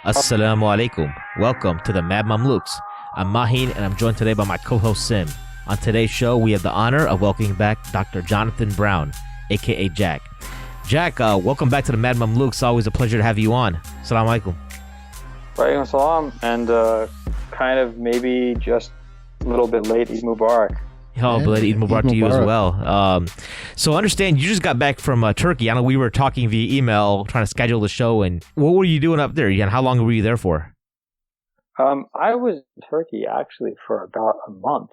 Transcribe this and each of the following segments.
Assalamu alaikum. Welcome to the Mad Mamluks. I'm Mahin, and I'm joined today by my co-host Sim. On today's show, we have the honor of welcoming back Dr. Jonathan Brown, aka Jack. Jack, welcome back to the Mad Mamluks. Always a pleasure to have you on. Assalamu alaikum. Walaikum salam, and kind of maybe just a little bit late, Eid Mubarak. Oh, but Eid Mubarak to you as well. So I understand you just got back from Turkey. I know we were talking via email, trying to schedule the show. And what were you doing up there? And how long were you there for? I was in Turkey actually for about a month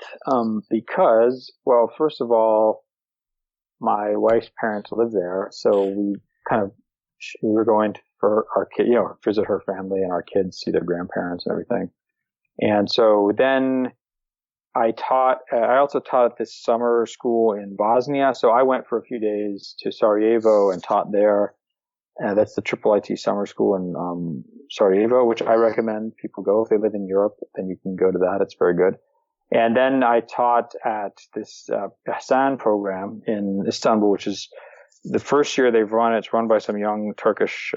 because, well, first of all, my wife's parents live there, so we were going for our kid, visit her family and our kids, see their grandparents and everything. And so then I also taught at this summer school in Bosnia. So I went for a few days to Sarajevo and taught there. That's the IIIT summer school in Sarajevo, which I recommend people go. If they live in Europe, then you can go to that. It's very good. And then I taught at this Ihsan program in Istanbul, which is the first year they've run. It's run by some young Turkish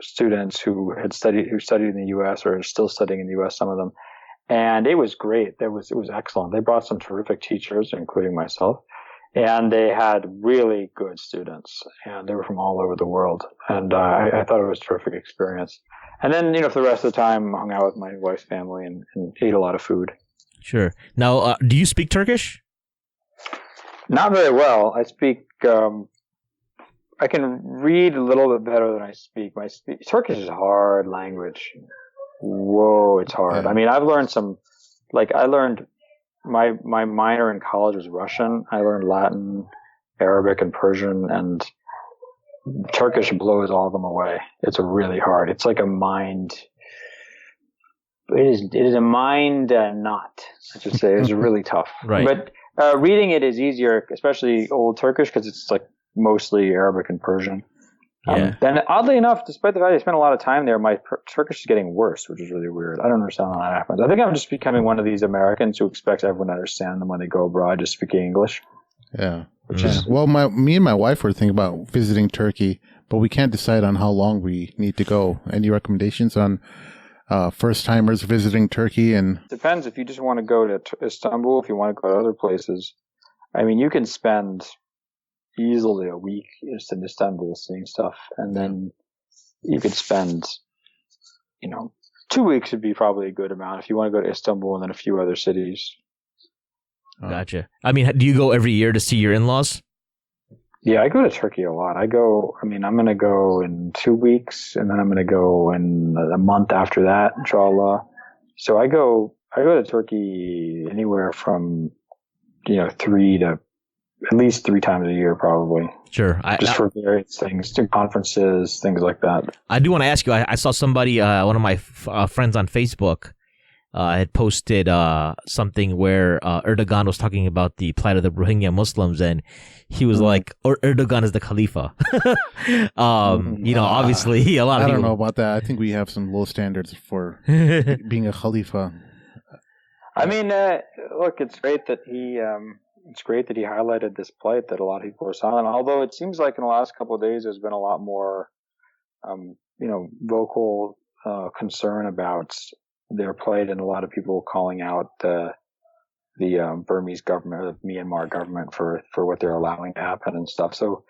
students who studied in the U.S. or are still studying in the U.S., some of them. And it was great. It was excellent. They brought some terrific teachers, including myself, and they had really good students, and they were from all over the world. And I thought it was a terrific experience. And then, for the rest of the time, hung out with my wife's family and ate a lot of food. Sure. Now, do you speak Turkish? Not very well. I speak. I can read a little bit better than I speak. Turkish is a hard language. Whoa, it's hard. I mean, I've learned my minor in college was Russian. I learned Latin, Arabic, and Persian, and Turkish blows all of them away. It's really hard. It's like a mind. It is a mind knot, I should say. It's really tough. Right. But reading it is easier, especially Old Turkish, because it's like mostly Arabic and Persian. Yeah. And oddly enough, despite the fact I spent a lot of time there, my Turkish is getting worse, which is really weird. I don't understand how that happens. I think I'm just becoming one of these Americans who expects everyone to understand them when they go abroad, just speaking English. Yeah. Well, me and my wife were thinking about visiting Turkey, but we can't decide on how long we need to go. Any recommendations on first-timers visiting Turkey? And depends if you just want to go to Istanbul, if you want to go to other places. I mean, you can spend easily a week just in Istanbul seeing stuff, and then you could spend 2 weeks would be probably a good amount if you want to go to Istanbul and then a few other cities. Gotcha. I mean, do you go every year to see your in-laws? Yeah, I go to Turkey a lot. I'm going to go in 2 weeks, and then I'm going to go in a month after that, inshallah. So I go to Turkey anywhere from 3 to at least 3 times a year, probably. Sure. Just for various things, conferences, things like that. I do want to ask you, I saw somebody, one of my friends on Facebook had posted something where Erdogan was talking about the plight of the Rohingya Muslims, and he was like, Erdogan is the Khalifa. Obviously a lot of people... I don't know about that. I think we have some low standards for being a Khalifa. I mean, look, it's great that he... It's great that he highlighted this plight that a lot of people are silent. Although it seems like in the last couple of days, there's been a lot more, vocal concern about their plight, and a lot of people calling out the Burmese government, or the Myanmar government, for what they're allowing to happen and stuff. So,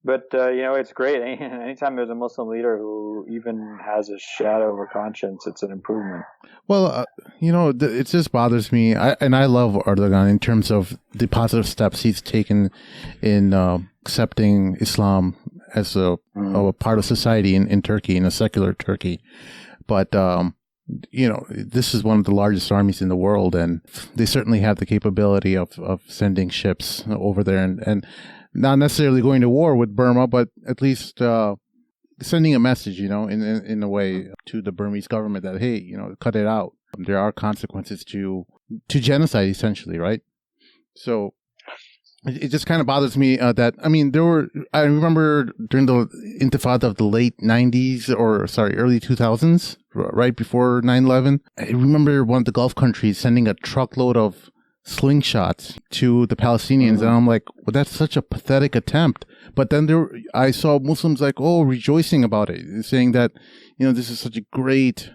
it's great. Anytime there's a Muslim leader who even has a shadow of a conscience, it's an improvement. Well, it just bothers me. I love Erdogan in terms of the positive steps he's taken in accepting Islam as a part of society in Turkey, in a secular Turkey. But, this is one of the largest armies in the world, and they certainly have the capability of sending ships over there and not necessarily going to war with Burma, but at least sending a message, in a way to the Burmese government that, hey, cut it out. There are consequences to genocide, essentially, right? So it just kind of bothers me that, I remember during the Intifada of the late 90s, early 2000s, right before 9/11, I remember one of the Gulf countries sending a truckload of slingshots to the Palestinians, and I'm like, well, that's such a pathetic attempt. But then I saw Muslims like, rejoicing about it, saying that, this is such a great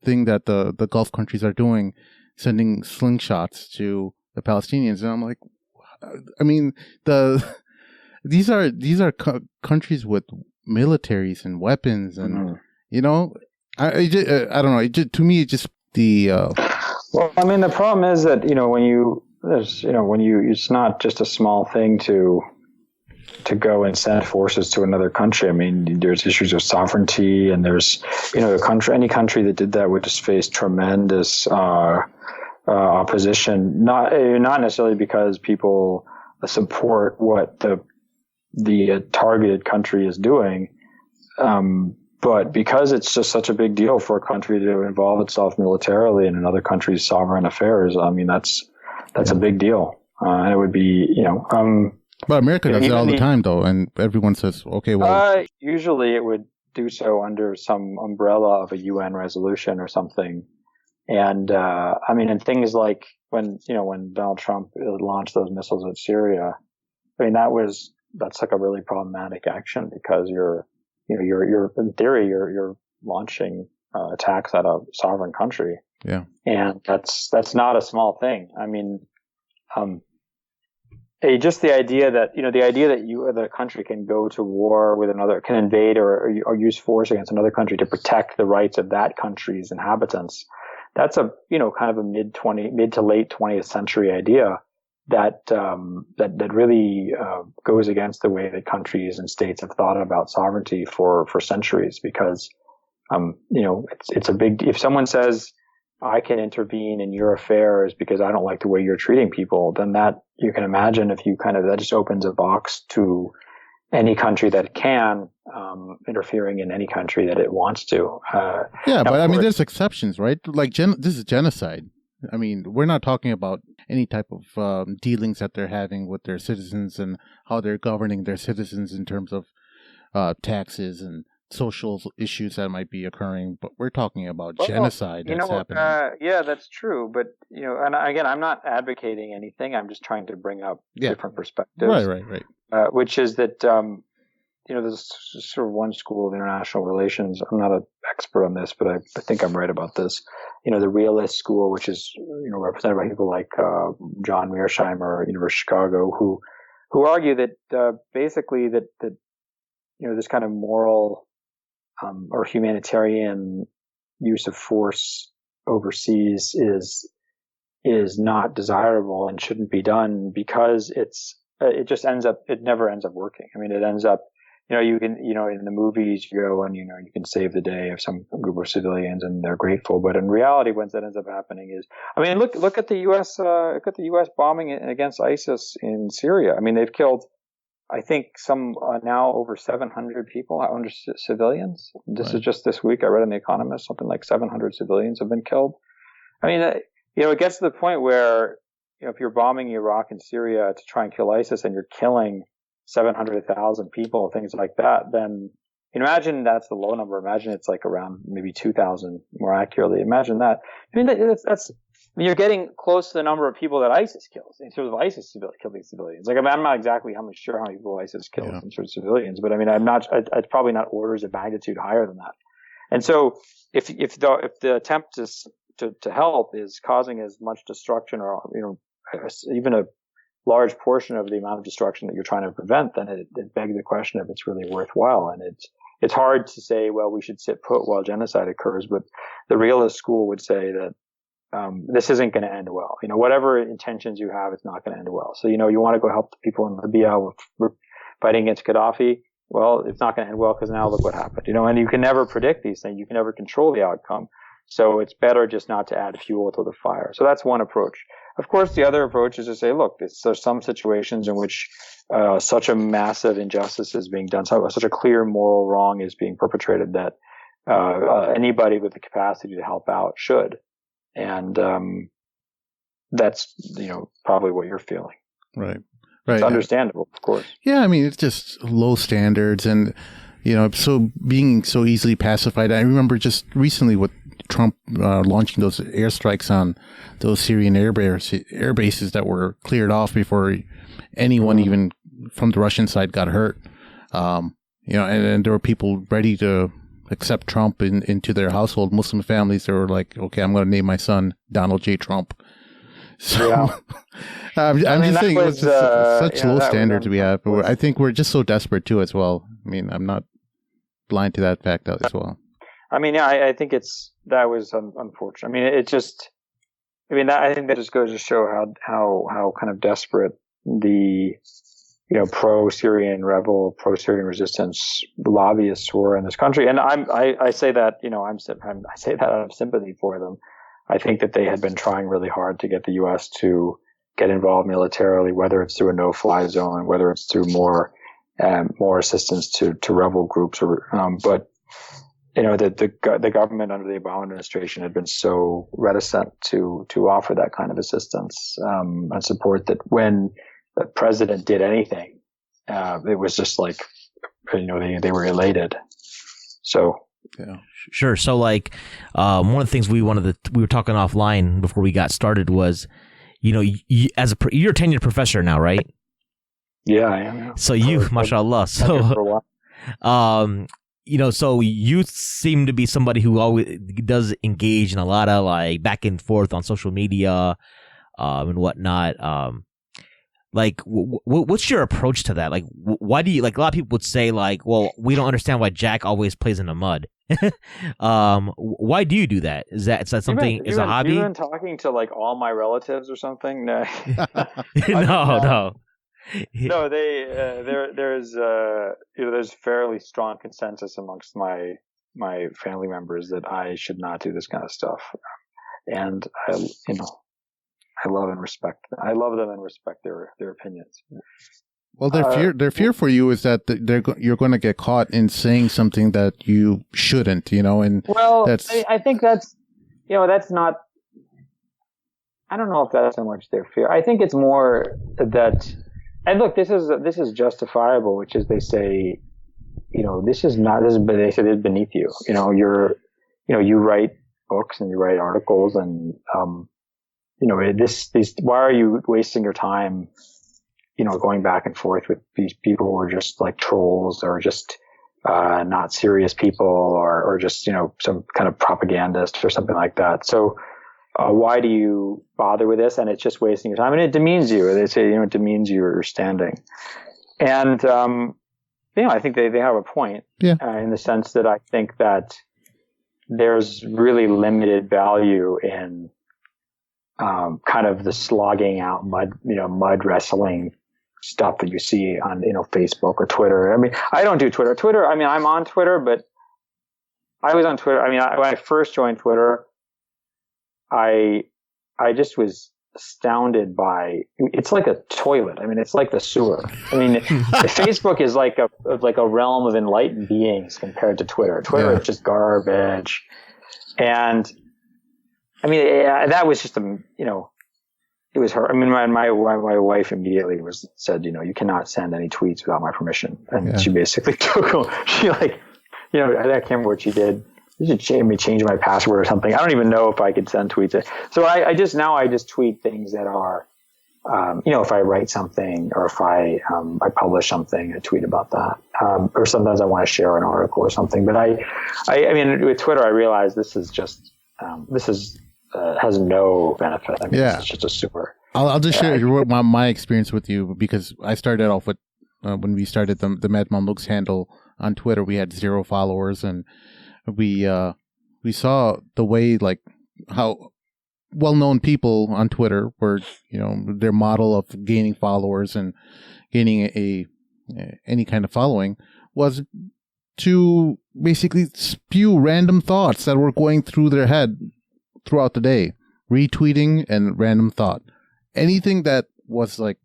thing that the Gulf countries are doing, sending slingshots to the Palestinians. And I'm like, I mean, these are countries with militaries and weapons, and I don't know. To me, it just Well, I mean, the problem is that it's not just a small thing to go and send forces to another country. I mean, there's issues of sovereignty, and there's any country that did that would just face tremendous opposition. Not necessarily because people support what the targeted country is doing, but because it's just such a big deal for a country to involve itself militarily in another country's sovereign affairs. I mean, that's a big deal. And it would be, But America does it all the time, though, and everyone says, okay, well. Usually it would do so under some umbrella of a UN resolution or something. And, and things like when Donald Trump launched those missiles at Syria, I mean, that's like a really problematic action, because you're in theory, you're launching attacks at a sovereign country. Yeah. And that's not a small thing. I mean, just the idea that the country can go to war with another, can invade or use force against another country to protect the rights of that country's inhabitants. That's a, kind of a mid to late 20th century idea that really goes against the way that countries and states have thought about sovereignty for centuries, because it's a big, if someone says I can intervene in your affairs because I don't like the way you're treating people, then that, you can imagine, if you that just opens a box to any country that can interfering in any country that it wants to. But I mean, there's exceptions, right? Like this is genocide. I mean, we're not talking about any type of dealings that they're having with their citizens and how they're governing their citizens in terms of taxes and social issues that might be occurring. But we're talking about genocide that's happening. Yeah, that's true. But, and again, I'm not advocating anything. I'm just trying to bring up different perspectives. Right. Which is that, there's sort of one school of international relations. I'm not an expert on this, but I think I'm right about this. The realist school, which is, represented by people like John Mearsheimer, University of Chicago, who argue that basically that this kind of moral or humanitarian use of force overseas is not desirable and shouldn't be done, because it never ends up working. I mean, it ends up, you can, in the movies you go and, you can save the day of some group of civilians and they're grateful. But in reality, what that ends up happening is, I mean, look at the U.S. bombing against ISIS in Syria. I mean, they've killed, I think, now over 700 people, under civilians. This is just this week. I read in The Economist, something like 700 civilians have been killed. I mean, it gets to the point where, if you're bombing Iraq and Syria to try and kill ISIS and you're killing 700,000 people, things like that, then imagine that's the low number. Imagine it's like around maybe 2,000 more accurately. Imagine that. I mean, you're getting close to the number of people that ISIS kills in terms of ISIS killing civilians. Like, I mean, I'm not exactly sure how many people ISIS kills in terms of civilians, but I mean, it's probably not orders of magnitude higher than that. And so if the attempt to help is causing as much destruction, or, even a large portion of the amount of destruction that you're trying to prevent, then it begs the question if it's really worthwhile. And it's hard to say, well, we should sit put while genocide occurs, but the realist school would say that this isn't going to end well. Whatever intentions you have, it's not going to end well. So, you want to go help the people in Libya fighting against Gaddafi. Well, it's not going to end well, because now look what happened. And you can never predict these things. You can never control the outcome. So it's better just not to add fuel to the fire. So that's one approach. Of course, the other approach is to say, look, there's some situations in which such a massive injustice is being done, such a clear moral wrong is being perpetrated that anybody with the capacity to help out should. And that's, probably what you're feeling. Right. It's understandable, of course. Yeah, I mean, it's just low standards and, so being so easily pacified. I remember just recently with Trump launching those airstrikes on those Syrian air bases that were cleared off before anyone even from the Russian side got hurt. And there were people ready to accept Trump into their household. Muslim families, they were like, okay, I'm going to name my son Donald J. Trump. So Yeah. I'm just saying it was such low standards we have. But I think we're just so desperate too as well. I mean, I'm not blind to that fact as well. I mean, yeah, I think that was unfortunate. I mean, I think that just goes to show how kind of desperate the pro-Syrian rebel, pro-Syrian resistance lobbyists were in this country. And I say that, I say that out of sympathy for them. I think that they had been trying really hard to get the U.S. to get involved militarily, whether it's through a no-fly zone, whether it's through more assistance to rebel groups, but the government under the Obama administration had been so reticent to offer that kind of assistance and support that when the president did anything, it was just like, they were elated. So. Yeah. Sure. So like, one of the things we were talking offline before we got started was, you're a tenured professor now, right? Yeah, I am. Yeah. So mashallah. So, so you seem to be somebody who always does engage in a lot of like back and forth on social media, and whatnot. Like, what's your approach to that? Like, why do you, like, a lot of people would say, like, well, we don't understand why Jack always plays in the mud. Why do you do that? Is that something, is a hobby? You've been talking to, like, all my relatives or something? No. No. No, there's fairly strong consensus amongst my family members that I should not do this kind of stuff. And I love and respect. I love them and respect their opinions. Well, their fear for you is that you're going to get caught in saying something that you shouldn't, and I think that's not. I don't know if that's so much their fear. I think it's more that, and look, this is justifiable, which is they say, they say it's beneath you. You write books and you write articles and why are you wasting your time, going back and forth with these people who are just like trolls or just, not serious people or just, some kind of propagandist or something like that. So, why do you bother with this? And it's just wasting your time and it demeans you. They say, it demeans your standing. And, I think they have a point, in the sense that I think that there's really limited value in, kind of the slogging out mud wrestling stuff that you see on, Facebook or Twitter. I mean, I don't do Twitter. I mean, I'm on Twitter, but I was on Twitter. I mean, when I first joined Twitter, I just was astounded by, it's like a toilet. I mean, it's like the sewer. I mean, Facebook is like a realm of enlightened beings compared to Twitter. Twitter is just garbage. And I mean, that was just it was her. I mean, my wife immediately said, you cannot send any tweets without my permission. And she basically took them. She I can't remember what she did. She should change my password or something. I don't even know if I could send tweets. So I just tweet things that are, if I write something or if I publish something, I tweet about that. Or sometimes I want to share an article or something. But I mean, with Twitter, I realize this is just, has no benefit. I mean, it's just a super. I'll just share my experience with you because I started off with, when we started the Mad Mamluks handle on Twitter, we had 0 followers and we saw the way, like, how well-known people on Twitter were, their model of gaining followers and gaining any kind of following was to basically spew random thoughts that were going through their head throughout the day, retweeting and random thought. Anything that was like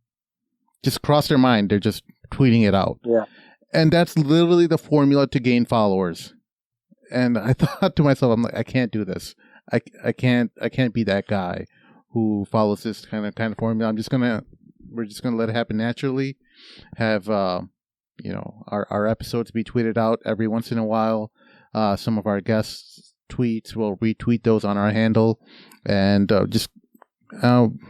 just crossed their mind, they're just tweeting it out. Yeah. And that's literally the formula to gain followers. And I thought to myself, I'm like, I can't do this. I can't be that guy who follows this kind of formula. We're just gonna let it happen naturally. Have our episodes be tweeted out every once in a while. Some of our guests tweets, we'll retweet those on our handle, and just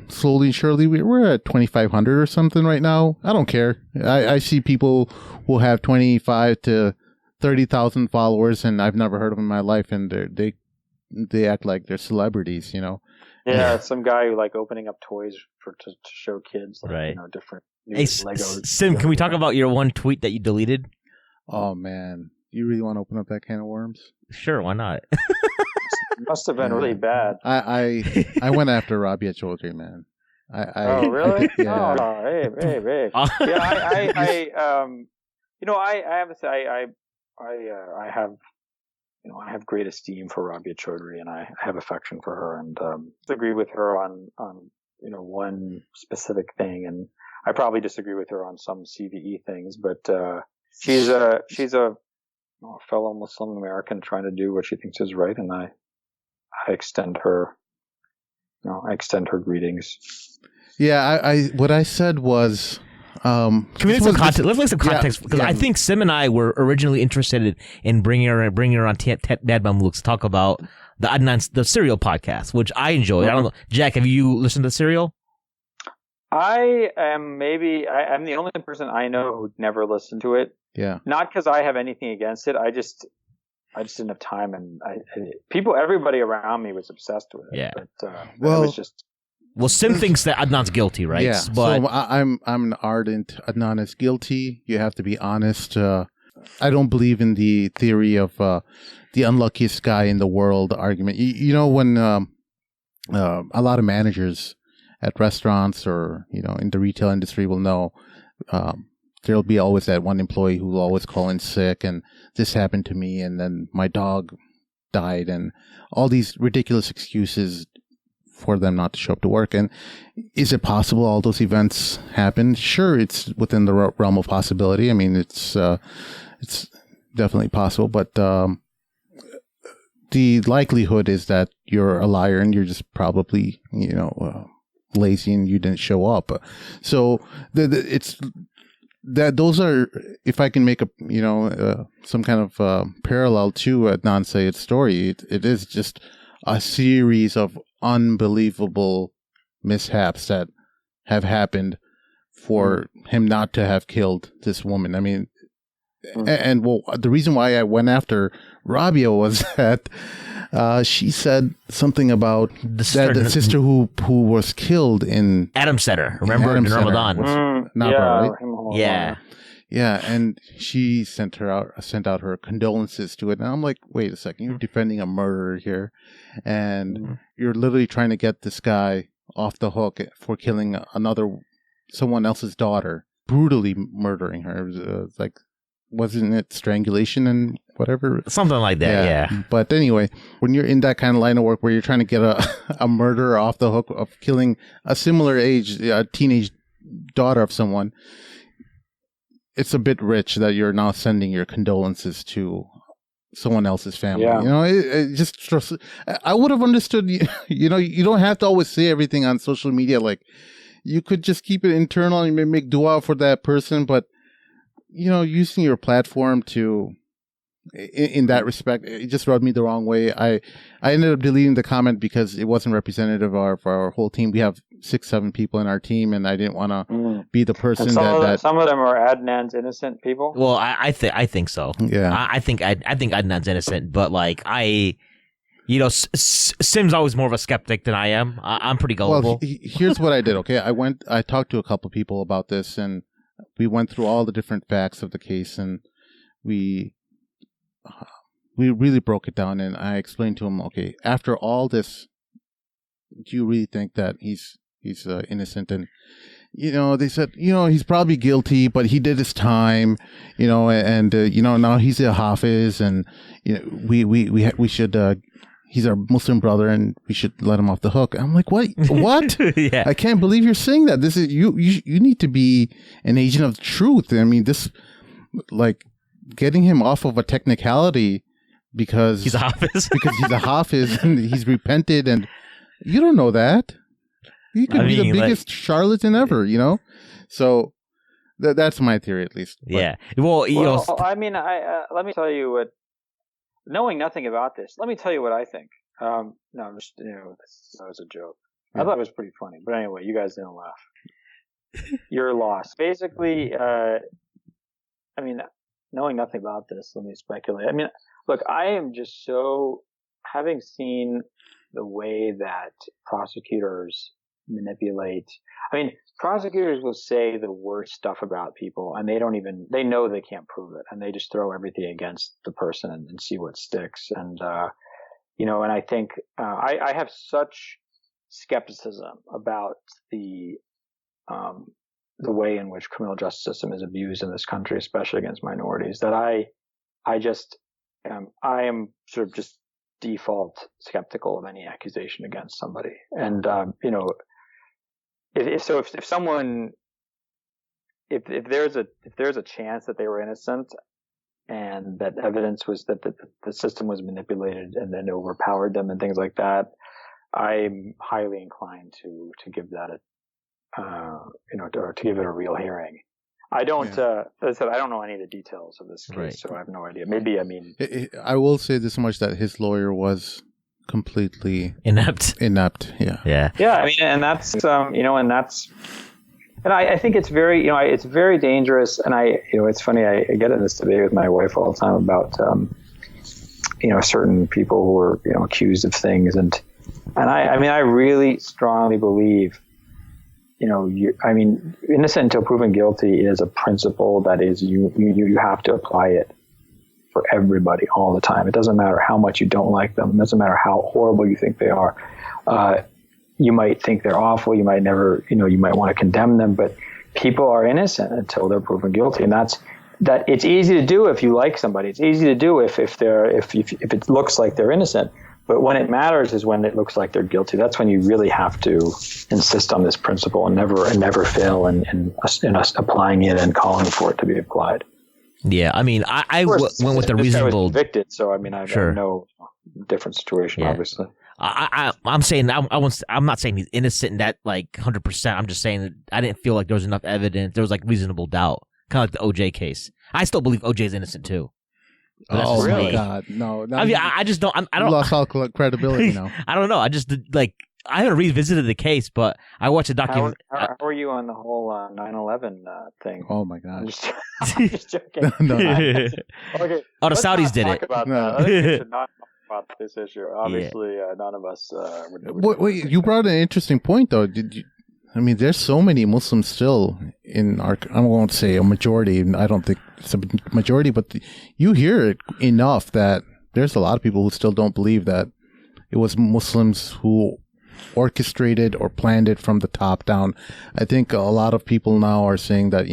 slowly and surely we're at 2,500 or something right now. I don't care. I see people who have 25 to 30,000 followers, and I've never heard of them in my life, and they act like they're celebrities, you know. Yeah, some guy who like opening up toys to show kids, like, right? You know, different Hey, Legos. Sim, can we talk about your one tweet that you deleted? Oh man, you really want to open up that can of worms? Sure, why not? Must have been really bad. I went after Rabia Chaudhry, man. Oh really? Yeah. Oh, hey. Yeah, you know, I have to say, I have great esteem for Rabia Chaudhry, and I have affection for her, and agree with her on you know, one specific thing, and I probably disagree with her on some CVE things, but she's a fellow Muslim American trying to do what she thinks is right, and I extend her greetings. Yeah, I what I said was. Can we make some context? Let's make some context, because I think Sim and I were originally interested in bringing her on Mad Mamluks to talk about the Serial podcast, which I enjoy. I don't know, Jack, have you listened to Serial? I'm the only person I know who never listened to it. Yeah. Not because I have anything against it. I just didn't have time, and everybody around me was obsessed with it. Yeah. But it was just. Well, Sim thinks that Adnan's guilty, right? Yeah. But so I'm an ardent Adnan is guilty. You have to be honest. I don't believe in the theory of the unluckiest guy in the world argument. You know, when a lot of managers at restaurants or, you know, in the retail industry will know, there'll be always that one employee who will always call in sick, and this happened to me, and then my dog died, and all these ridiculous excuses for them not to show up to work. And is it possible all those events happen? Sure, it's within the realm of possibility. I mean, it's definitely possible, but the likelihood is that you're a liar and you're just probably, you know, lazy and you didn't show up. So it's that those are, if I can make a, you know, some kind of parallel to Adnan Syed's story, it is just a series of unbelievable mishaps that have happened for him not to have killed this woman. I mean, and well, the reason why I went after Rabia was that she said something about the sister who was killed in Adam Center. Remember in Ramadan? Yeah. Yeah, and she sent out her condolences to it, and I'm like, wait a second, you're defending a murderer here, and you're literally trying to get this guy off the hook for killing someone else's daughter, brutally murdering her. It was like, wasn't it strangulation and whatever? Something like that, yeah. But anyway, when you're in that kind of line of work where you're trying to get a murderer off the hook of killing a similar age, a teenage daughter of someone, it's a bit rich that you're now sending your condolences to someone else's family. Yeah. You know, it just, I would have understood, you know, you don't have to always say everything on social media. Like, you could just keep it internal and make dua for that person. But, you know, using your platform to, in that respect, it just rubbed me the wrong way. I ended up deleting the comment because it wasn't representative of our whole team. We have 6-7 people in our team, and I didn't want to be the person that some of them are Adnan's innocent people. Well, I think so. Yeah, I think Adnan's innocent, but like you know, Sim's always more of a skeptic than I am. I'm pretty gullible. Well, here's what I did. Okay, I talked to a couple people about this, and we went through all the different facts of the case, and we really broke it down, and I explained to him, okay, after all this, do you really think that he's innocent? And, you know, they said, you know, he's probably guilty, but he did his time, you know, and you know, now he's a hafiz, and, you know, we should, he's our Muslim brother, and we should let him off the hook. I'm like, what? Yeah. I can't believe you're saying that. This is, you need to be an agent of truth. I mean, this, like, getting him off of a technicality because he's a hafiz, and he's repented, and you don't know that. He could be the biggest charlatan ever, you know. So that's my theory, at least. Yeah. Well, you know, I mean, let me tell you what knowing nothing about this, let me tell you what I think. No, I'm just, that was a joke. I thought it was pretty funny. But anyway, you guys didn't laugh. You're lost. Basically, knowing nothing about this, let me speculate. Look, I am just so, having seen the way that prosecutors manipulate. Prosecutors will say the worst stuff about people, and they know they can't prove it, and they just throw everything against the person and see what sticks. And, and I think, I have such skepticism about the way in which criminal justice system is abused in this country, especially against minorities, that I am sort of just default skeptical of any accusation against somebody. And, if there's a chance that they were innocent and that evidence was that the system was manipulated and then overpowered them and things like that, I'm highly inclined to give that to give it a real hearing. I don't, as I said, I don't know any of the details of this case, so I have no idea. Maybe, I will say this much, that his lawyer was completely inept. Yeah. And that's, and I think it's very, it's very dangerous. And it's funny, I get in this debate with my wife all the time about, certain people who are, accused of things. And I really strongly believe, innocent until proven guilty is a principle that is, you have to apply it for everybody all the time. It doesn't matter how much you don't like them. It doesn't matter how horrible you think they are. You might think they're awful. You might never, you might want to condemn them, but people are innocent until they're proven guilty. And that it's easy to do if you like somebody. It's easy to do if it looks like they're innocent. But when it matters is when it looks like they're guilty. That's when you really have to insist on this principle and never fail in us applying it and calling for it to be applied. Yeah, I went with the reasonable. I was convicted, so I have no different situation, obviously. I'm saying I'm not saying he's innocent in that 100%. I'm just saying that I didn't feel like there was enough evidence. There was reasonable doubt, kind of like the OJ case. I still believe OJ is innocent too. Oh my God, no! I just don't. I don't. Lost all credibility now. I don't know. I just I haven't revisited the case, but I watched a documentary. How are you on the whole 9/11 thing? Oh my God! I'm just joking. No. Okay. Oh, the Saudis did it. About that. We should not talk about this issue. Obviously, none of us. Wait, you brought an interesting point, though. Did you? There's so many Muslims still in our. I won't say a majority. I don't think it's a majority, but you hear it enough that there's a lot of people who still don't believe that it was Muslims who orchestrated or planned it from the top down. I think a lot of people now are saying that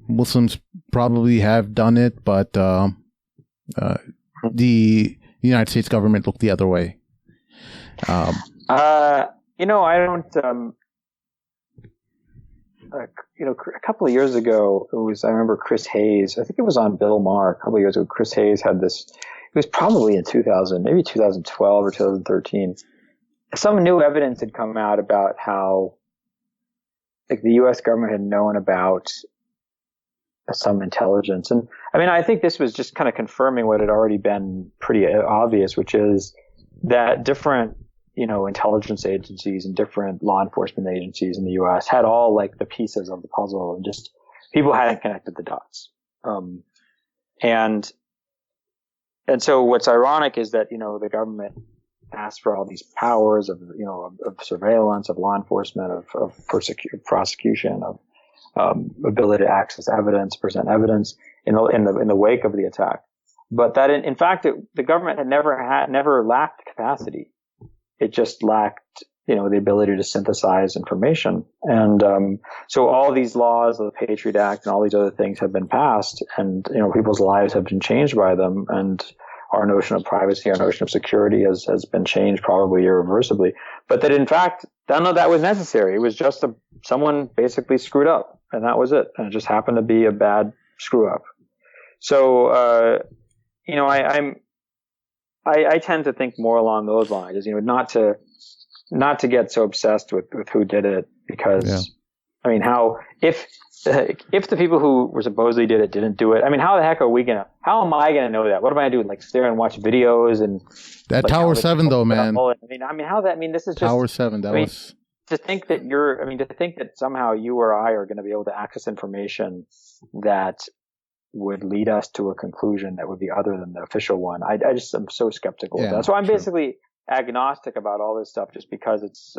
Muslims probably have done it, but the United States government looked the other way. I don't. A couple of years ago, I remember Chris Hayes. I think it was on Bill Maher. A couple of years ago, Chris Hayes had this. It was probably in 2012 or 2013. Some new evidence had come out about how, the U.S. government had known about some intelligence, and I think this was just kind of confirming what had already been pretty obvious, which is that different intelligence agencies and different law enforcement agencies in the U.S. had all the pieces of the puzzle, and just people hadn't connected the dots. And so what's ironic is that, the government asked for all these powers of surveillance, of law enforcement, of prosecution, of ability to access evidence, present evidence in the wake of the attack. But that in fact, the government had never lacked capacity. It just lacked, the ability to synthesize information. And so all these laws, the Patriot Act and all these other things have been passed, and, people's lives have been changed by them. And our notion of privacy, our notion of security has been changed probably irreversibly. But that in fact, none of that was necessary. It was just someone basically screwed up, and that was it. And it just happened to be a bad screw up. So, I tend to think more along those lines, not to get so obsessed with who did it, because, if if the people who were supposedly did it didn't do it, I mean, how am I gonna know that? What am I gonna do? Like, sit there and watch videos and that like, Tower 7 though, man. This is just Tower 7. That was to think that somehow you or I are going to be able to access information that would lead us to a conclusion that would be other than the official one. I just am so skeptical of that. So I'm basically agnostic about all this stuff, just because it's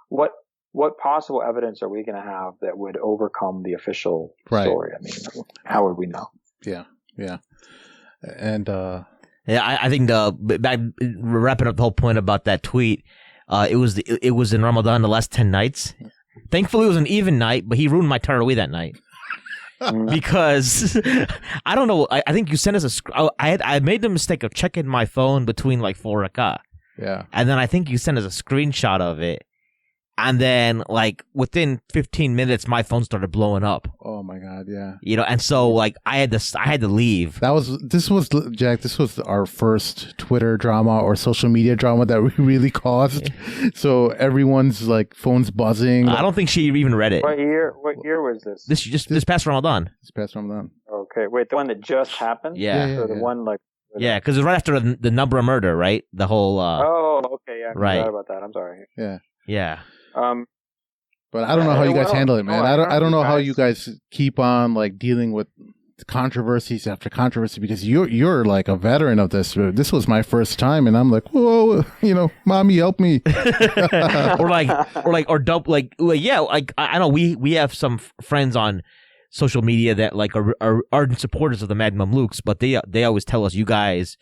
what possible evidence are we going to have that would overcome the official story? I mean, how would we know? Yeah. And I think wrapping up the whole point about that tweet, it was in Ramadan, the last 10 nights. Thankfully, it was an even night, but he ruined my Tarawih that night. Because I don't know. I think you sent us I made the mistake of checking my phone between like 4 rak'ah. Yeah. And then I think you sent us a screenshot of it. And then, like, within 15 minutes, my phone started blowing up. Oh my God, yeah. And so, like, I had to leave. This was our first Twitter drama or social media drama that we really caused. So everyone's like phones buzzing. I don't think she even read it. What year was this? This past Ramadan. This past Ramadan. Okay, wait, the one that just happened? Yeah. So the one like. Yeah, because it was right after the number of murder, right? The whole. Oh, okay, yeah. I right. forgot about that. I'm sorry. Yeah. Yeah. But I don't know how you guys handle it, man. I don't know how you guys keep on like dealing with controversies after controversy, because you're like a veteran of this. This was my first time, and I'm like, whoa, mommy, help me. I know we have some friends on social media that like are ardent supporters of the Mad Mamluks, but they always tell us, you guys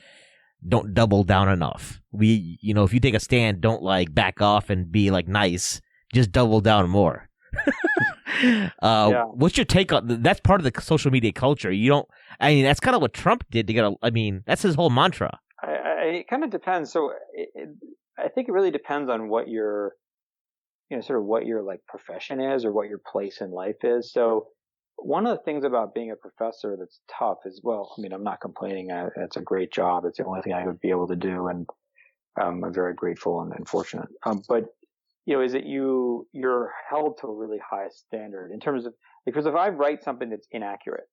don't double down enough. If you take a stand, don't like back off and be like nice. Just double down more. What's your take on that's part of the social media culture? That's kind of what Trump did to get that's his whole mantra. It kind of depends. So I think it really depends on what your, sort of what your like profession is or what your place in life is. So one of the things about being a professor that's tough is, I'm not complaining. It's a great job. It's the only thing I would be able to do. And I'm very grateful and fortunate. But is that you're held to a really high standard in terms of, because if I write something that's inaccurate,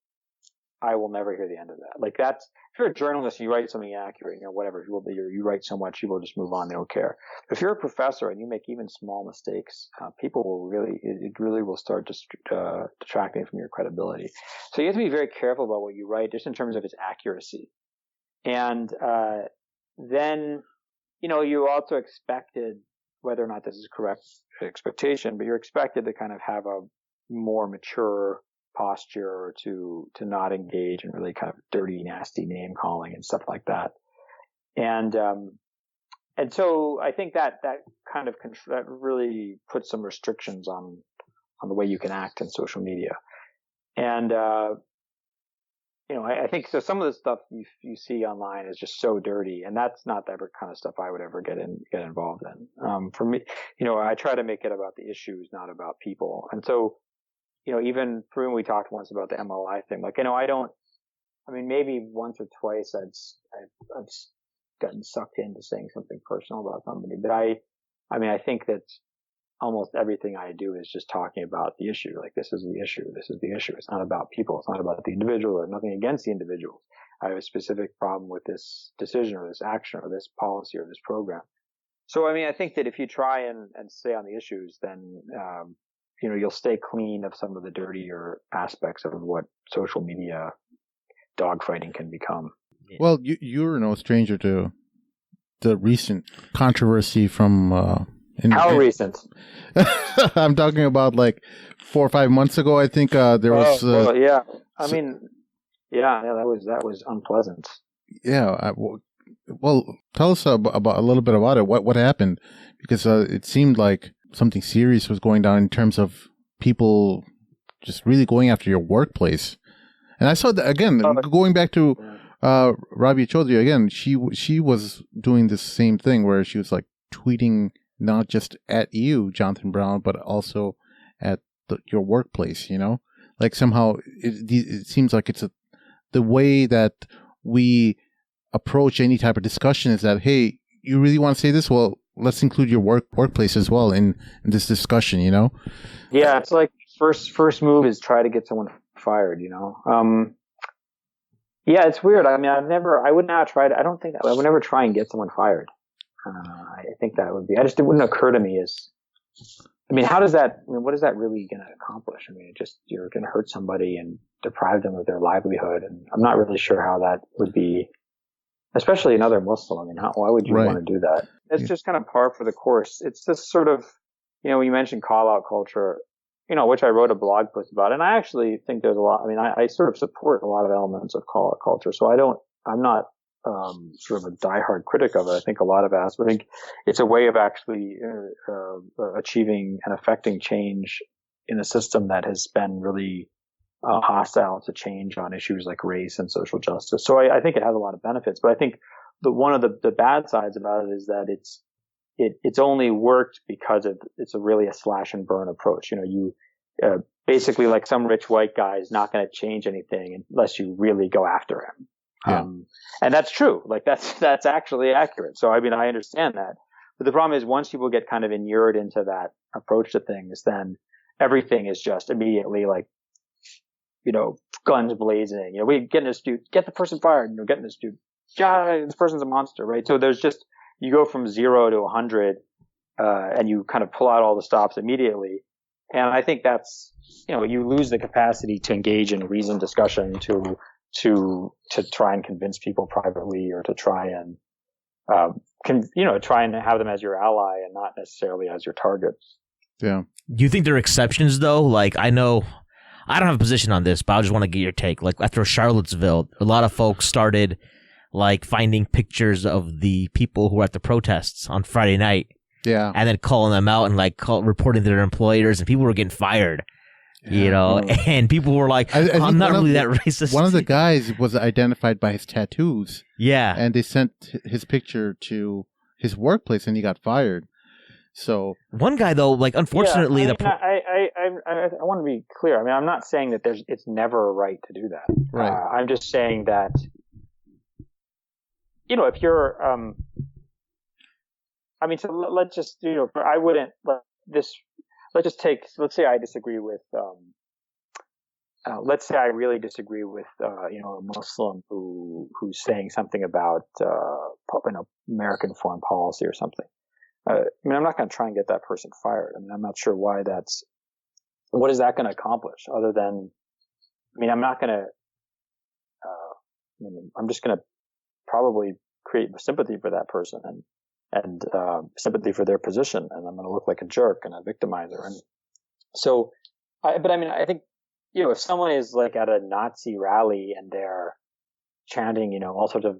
I will never hear the end of that. Like if you're a journalist and you write something inaccurate, whatever, you write so much, people just move on, they don't care. If you're a professor and you make even small mistakes, people will it really will start detracting from your credibility. So you have to be very careful about what you write, just in terms of its accuracy. And then, you're also expected, whether or not this is correct expectation, but you're expected to kind of have a more mature posture, or to not engage in really kind of dirty, nasty name calling and stuff like that. And so I think that kind of that really puts some restrictions on the way you can act in social media. And I think so. Some of the stuff you see online is just so dirty, and that's not the kind of stuff I would ever get involved in. For me, I try to make it about the issues, not about people. And so, even when we talked once about the MLI thing, maybe once or twice I've gotten sucked into saying something personal about somebody, but I think that almost everything I do is just talking about the issue. Like, this is the issue. This is the issue. It's not about people. It's not about the individual, or nothing against the individuals. I have a specific problem with this decision or this action or this policy or this program. So, I think that if you try and stay on the issues, then, you'll stay clean of some of the dirtier aspects of what social media dogfighting can become. Well, you're no stranger to the recent controversy from, how recent? I'm talking about like 4 or 5 months ago. I think there was. Yeah. That was unpleasant. Yeah. Well, tell us about a little bit about it. What happened? Because it seemed like something serious was going down in terms of people just really going after your workplace. And I saw that again, going back to Rabia Chaudhry again. She was doing the same thing where she was like tweeting not just at you, Jonathan Brown, but also at your workplace, like somehow it seems like it's the way that we approach any type of discussion is that, hey, you really want to say this? Well, let's include your workplace as well in this discussion, Yeah, it's like first move is try to get someone fired, Yeah, it's weird. I mean, I would not try to, I don't think I would never try and get someone fired. I think that would be, it wouldn't occur to me what is that really going to accomplish? I mean, you're going to hurt somebody and deprive them of their livelihood. And I'm not really sure how that would be, especially another Muslim. I mean, why would you want to do that? It's just kind of par for the course. It's just sort of, when you mentioned call out culture, which I wrote a blog post about. And I actually think there's a lot, I sort of support a lot of elements of call out culture. So I'm not, sort of a diehard critic of it. I think a lot of us, I think it's a way of actually, achieving and affecting change in a system that has been really, hostile to change on issues like race and social justice. So I think it has a lot of benefits, but I think one of the bad sides about it is that it's only worked because it's really a slash and burn approach. Basically like some rich white guy is not going to change anything unless you really go after him. Yeah. And that's true. Like that's actually accurate. So, I understand that. But the problem is once people get kind of inured into that approach to things, then everything is just immediately like, guns blazing. We get this dude, get the person fired. Getting this dude, this person's a monster, right? So there's just, you go from 0 to 100, and you kind of pull out all the stops immediately. And I think that's, you lose the capacity to engage in reasoned discussion, to try and convince people privately, or to try and, try and have them as your ally and not necessarily as your target. Yeah. Do you think there are exceptions though? Like, I know I don't have a position on this, but I just want to get your take. Like after Charlottesville, a lot of folks started like finding pictures of the people who were at the protests on Friday night. Yeah. And then calling them out and reporting to their employers, and people were getting fired. Yeah. And people were like, I'm not really that racist. One of the guys was identified by his tattoos. Yeah. And they sent his picture to his workplace and he got fired. So one guy though, like unfortunately, I want to be clear. I'm not saying that it's never a right to do that. Right. I'm just saying that, if you're, so let's just, I wouldn't let this. Let's say I disagree with, let's say I really disagree with, a Muslim who's saying something about, American foreign policy or something. I'm not going to try and get that person fired. I'm not sure why what is that going to accomplish other than, I'm not going to, I'm just going to probably create sympathy for that person and sympathy for their position, and I'm going to look like a jerk and a victimizer. And so, I think, if someone is like at a Nazi rally and they're chanting, all sorts of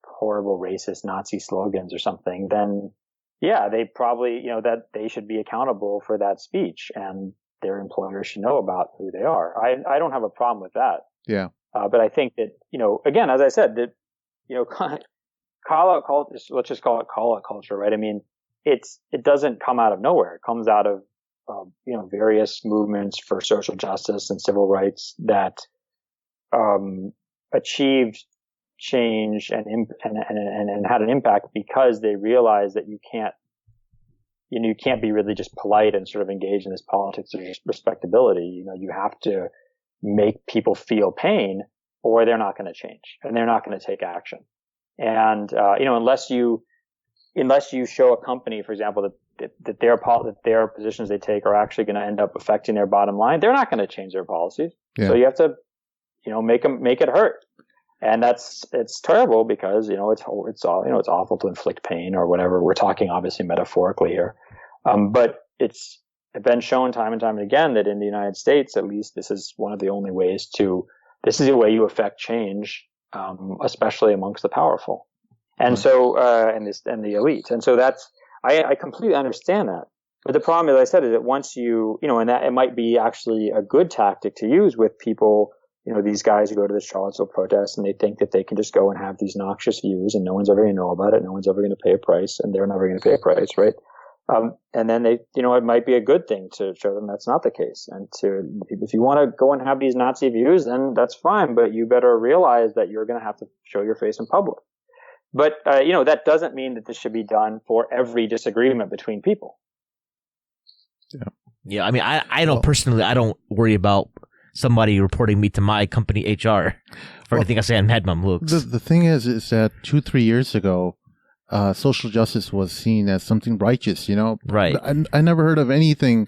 horrible racist Nazi slogans or something, then yeah, they probably, that they should be accountable for that speech, and their employer should know about who they are. I don't have a problem with that. Yeah. But I think that, again, as I said, that, call out culture, let's just call it call out culture, right? It doesn't come out of nowhere. It comes out of, various movements for social justice and civil rights that, achieved change and had an impact because they realized that you can't be really just polite and sort of engage in this politics of respectability. You have to make people feel pain or they're not going to change and they're not going to take action. And, unless you show a company, for example, that their positions they take are actually going to end up affecting their bottom line, they're not going to change their policies. Yeah. So you have to, make it hurt. And it's terrible because, it's awful to inflict pain or whatever. We're talking obviously metaphorically here. But it's been shown time and time again that in the United States, at least, this is one of the only ways this is the way you affect change, especially amongst the powerful. And so, and the elite. And so I completely understand that. But the problem, as I said, is that once and that it might be actually a good tactic to use with people, these guys who go to the Charlottesville protests and they think that they can just go and have these noxious views and no one's ever going to know about it. No one's ever going to pay a price and they're never going to pay a price, right? And then it might be a good thing to show them that's not the case. And if you want to go and have these Nazi views, then that's fine, but you better realize that you're going to have to show your face in public. But, that doesn't mean that this should be done for every disagreement between people. Yeah, I mean, I know personally, I don't worry about somebody reporting me to my company HR for anything I say on Mad Mamluks. The thing is that 2-3 years ago, social justice was seen as something righteous, Right. I never heard of anything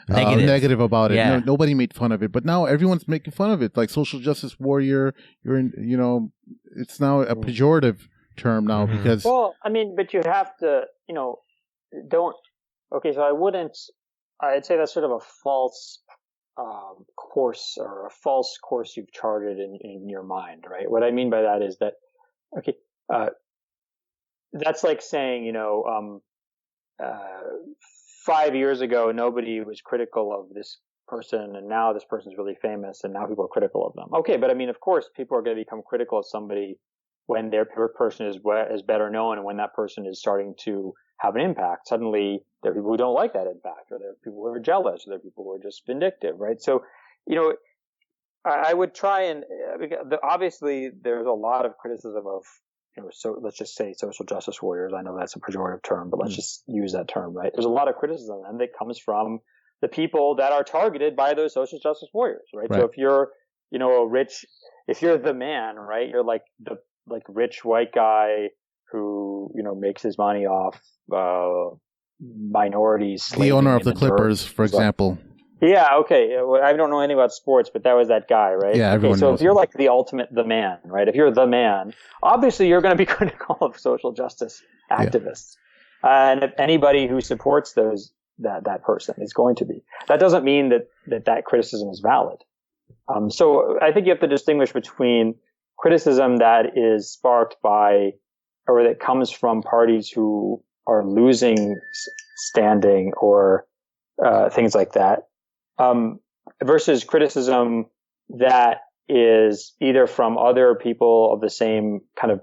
negative about it. Yeah. Nobody made fun of it, but now everyone's making fun of it. Like social justice warrior, it's now a pejorative term now because. Well, I mean, but you have to, don't. Okay, so I'd say that's sort of a false course or a false course you've charted in your mind, right? What I mean by that is that, okay, that's like saying, 5 years ago, nobody was critical of this person, and now this person's really famous, and now people are critical of them. Okay, but I mean, of course, people are going to become critical of somebody when their person is better known, and when that person is starting to have an impact. Suddenly, there are people who don't like that impact, or there are people who are jealous, or there are people who are just vindictive, right? So, I would try and obviously there's a lot of criticism of. So let's just say social justice warriors. I know that's a pejorative term, but let's just use that term, right? There's a lot of criticism and that comes from the people that are targeted by those social justice warriors, right? So if you're, if you're the man, right? You're like the rich white guy who, makes his money off, minorities. The owner of the Clippers, for example. Yeah, okay. I don't know anything about sports, but that was that guy, right? Yeah, everyone so knows if you're like the man, right? If you're the man, obviously you're going to be critical of social justice activists. Yeah. And if anybody who supports that person is going to be. That doesn't mean that criticism is valid. So I think you have to distinguish between criticism that is sparked by, or that comes from parties who are losing standing or things like that. Versus criticism that is either from other people of the same kind of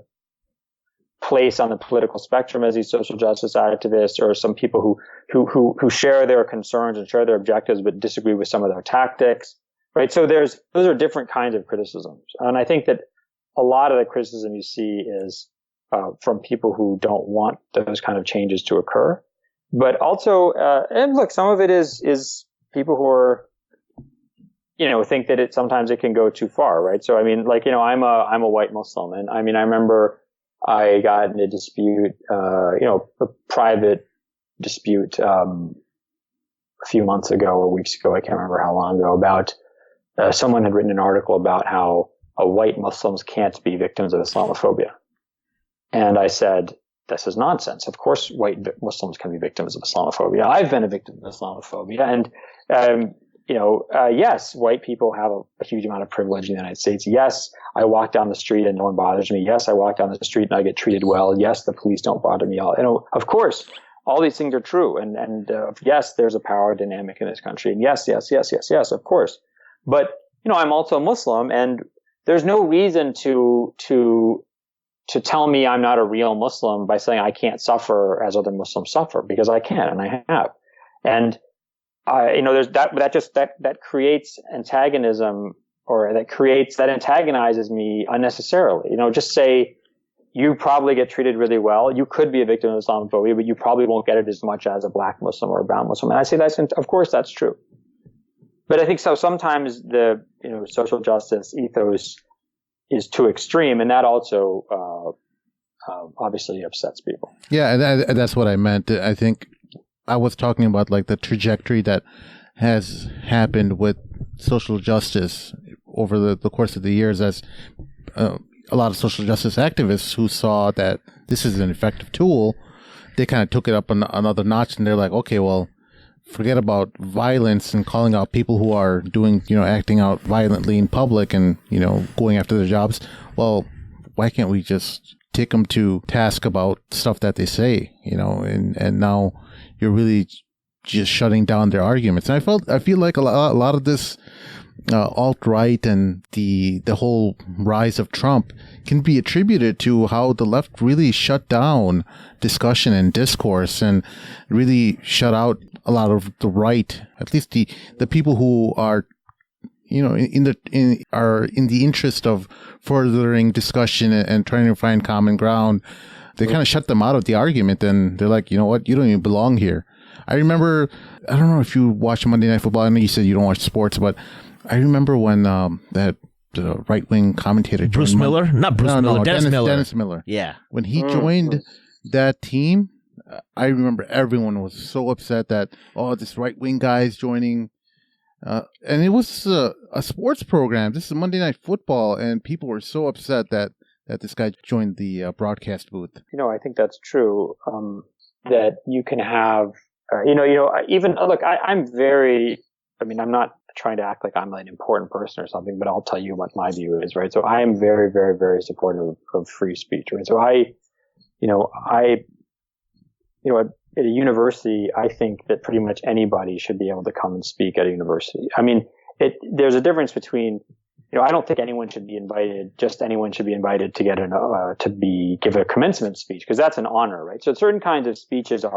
place on the political spectrum as these social justice activists, or some people who share their concerns and share their objectives but disagree with some of their tactics, right? So those are different kinds of criticisms, and I think that a lot of the criticism you see is from people who don't want those kind of changes to occur, but also and look, some of it is people who are, think that sometimes it can go too far, right? So, I mean, I'm a white Muslim, and I mean, I remember I got in a dispute, a private dispute, a few months ago or weeks ago, I can't remember how long ago, about, someone had written an article about how white Muslims can't be victims of Islamophobia. And I said, this is nonsense. Of course, white Muslims can be victims of Islamophobia. I've been a victim of Islamophobia. And, yes, white people have a huge amount of privilege in the United States. Yes, I walk down the street and no one bothers me. Yes, I walk down the street and I get treated well. Yes, the police don't bother me. Of course, all these things are true. And yes, there's a power dynamic in this country. And yes, of course. But, I'm also a Muslim, and there's no reason to tell me I'm not a real Muslim by saying I can't suffer as other Muslims suffer, because I can, and I have. And there's that creates antagonism, or that antagonizes me unnecessarily. Just say you probably get treated really well. You could be a victim of Islamophobia, but you probably won't get it as much as a black Muslim or a brown Muslim. And I say of course that's true. But I think sometimes the social justice ethos is too extreme, and that also obviously upsets people. Yeah, and that's what I meant. I think I was talking about the trajectory that has happened with social justice over the course of the years, as a lot of social justice activists who saw that this is an effective tool, they kind of took it up another notch, and they're like, okay, well, forget about violence and calling out people who are doing, acting out violently in public and, going after their jobs. Well, why can't we just take them to task about stuff that they say, and now you're really just shutting down their arguments. And I feel like a lot of this alt-right and the whole rise of Trump can be attributed to how the left really shut down discussion and discourse, and really shut out a lot of the right, at least the people who are in the interest of furthering discussion and trying to find common ground. They kind of shut them out of the argument, and they're like, you know what, you don't even belong here. I remember, I don't know if you watch Monday Night Football. I know you said you don't watch sports, but I remember when that the right-wing commentator Bruce Miller? Not Bruce Miller, Dennis Miller. Dennis Miller. Yeah. When he joined that team, I remember everyone was so upset that, this right-wing guy is joining. And it was a sports program. This is Monday Night Football, and people were so upset that this guy joined the broadcast booth. I think that's true. That you can have, even look, I'm not trying to act like I'm an important person or something, but I'll tell you what my view is, right? So I am very, very, very supportive of free speech, right? So at a university, I think that pretty much anybody should be able to come and speak at a university. I mean, there's a difference between, I don't think anyone should be invited to get give a commencement speech, because that's an honor, right? So certain kinds of speeches they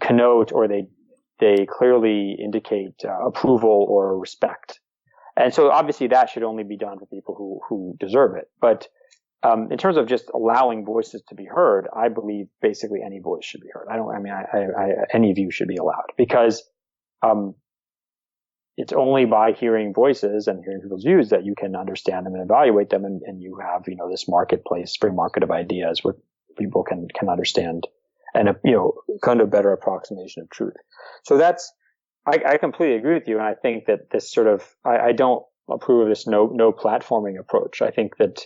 connote, or they clearly indicate approval or respect. And so obviously that should only be done for people who deserve it. But in terms of just allowing voices to be heard, I believe basically any voice should be heard. Any view should be allowed, because it's only by hearing voices and hearing people's views that you can understand them and evaluate them, and you have this marketplace, free market of ideas where people can understand and kind of better approximation of truth. So I completely agree with you, and I think that this sort of I don't approve of this no platforming approach. I think that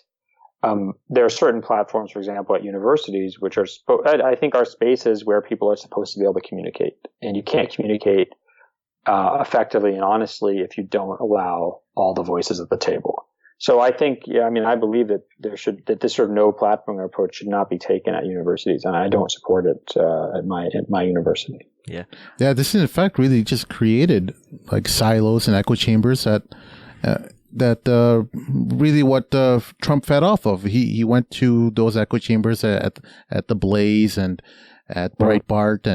there are certain platforms, for example, at universities, which I think are spaces where people are supposed to be able to communicate, and you can't communicate effectively and honestly if you don't allow all the voices at the table. So I think, I believe that this sort of no platforming approach should not be taken at universities, and I don't support it at my university. Yeah. This in fact really just created like silos and echo chambers that really what Trump fed off of. He went to those echo chambers at the Blaze and at Breitbart,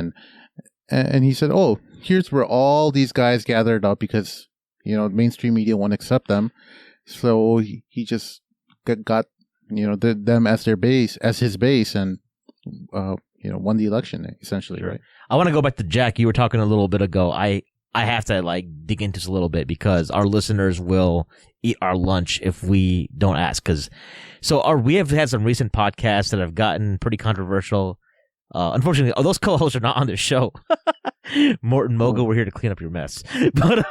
and he said, here's where all these guys gathered up because mainstream media won't accept them. So he just got them as his base, and won the election essentially. Sure. Right. I want to go back to Jack. You were talking a little bit ago. I have to dig into this a little bit because our listeners will eat our lunch if we don't ask. We have had some recent podcasts that have gotten pretty controversial. Unfortunately, those co-hosts are not on this show. Morton Moga, we're here to clean up your mess. But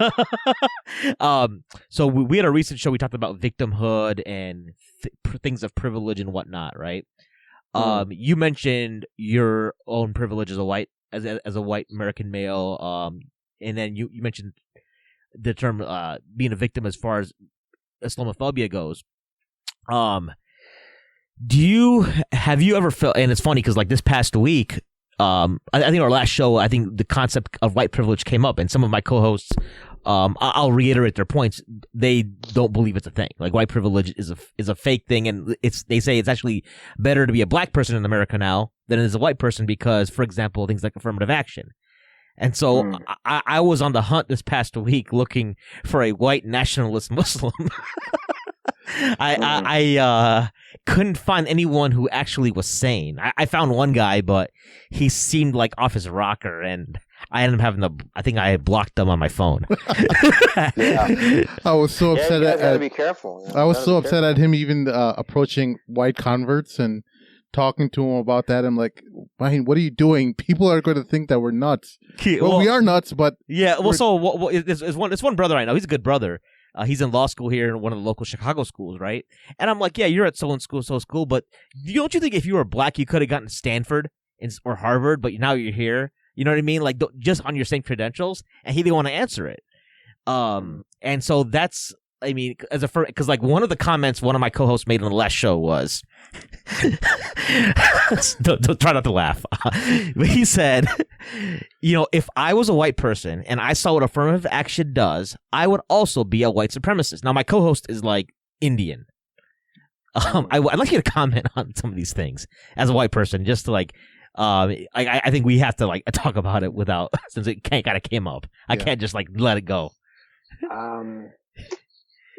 so we had a recent show. We talked about victimhood and things of privilege and whatnot, right? You mentioned your own privilege as a white American male. And then you mentioned the term being a victim as far as Islamophobia goes. Have you ever felt, and it's funny because like this past week, I think our last show, I think the concept of white privilege came up, and some of my co-hosts, I'll reiterate their points. They don't believe it's a thing. Like white privilege is a fake thing, and they say it's actually better to be a black person in America now than it is a white person because, for example, things like affirmative action. And so I was on the hunt this past week looking for a white nationalist Muslim. I couldn't find anyone who actually was sane. I found one guy, but he seemed like off his rocker, and I ended up I think I blocked them on my phone. Yeah. I was so upset you gotta be careful. I was so upset at him even approaching white converts and talking to him about that. I'm like, Mahin, what are you doing? People are going to think that we're nuts. Well, we are nuts, but yeah. Well, so it's one brother I know. He's a good brother. He's in law school here in one of the local Chicago schools, right? And I'm like, yeah, you're at so school, but don't you think if you were black, you could have gotten Stanford or Harvard, but now you're here? You know what I mean? Like just on your same credentials, and he didn't want to answer it. And so that's, I mean, because like one of the comments one of my co-hosts made on the last show was, don't try not to laugh. But he said, if I was a white person and I saw what affirmative action does, I would also be a white supremacist. Now my co-host is like Indian. I'd like you to comment on some of these things as a white person, just to like. I think we have to like talk about it without, since it kind of came up. I can't just like let it go.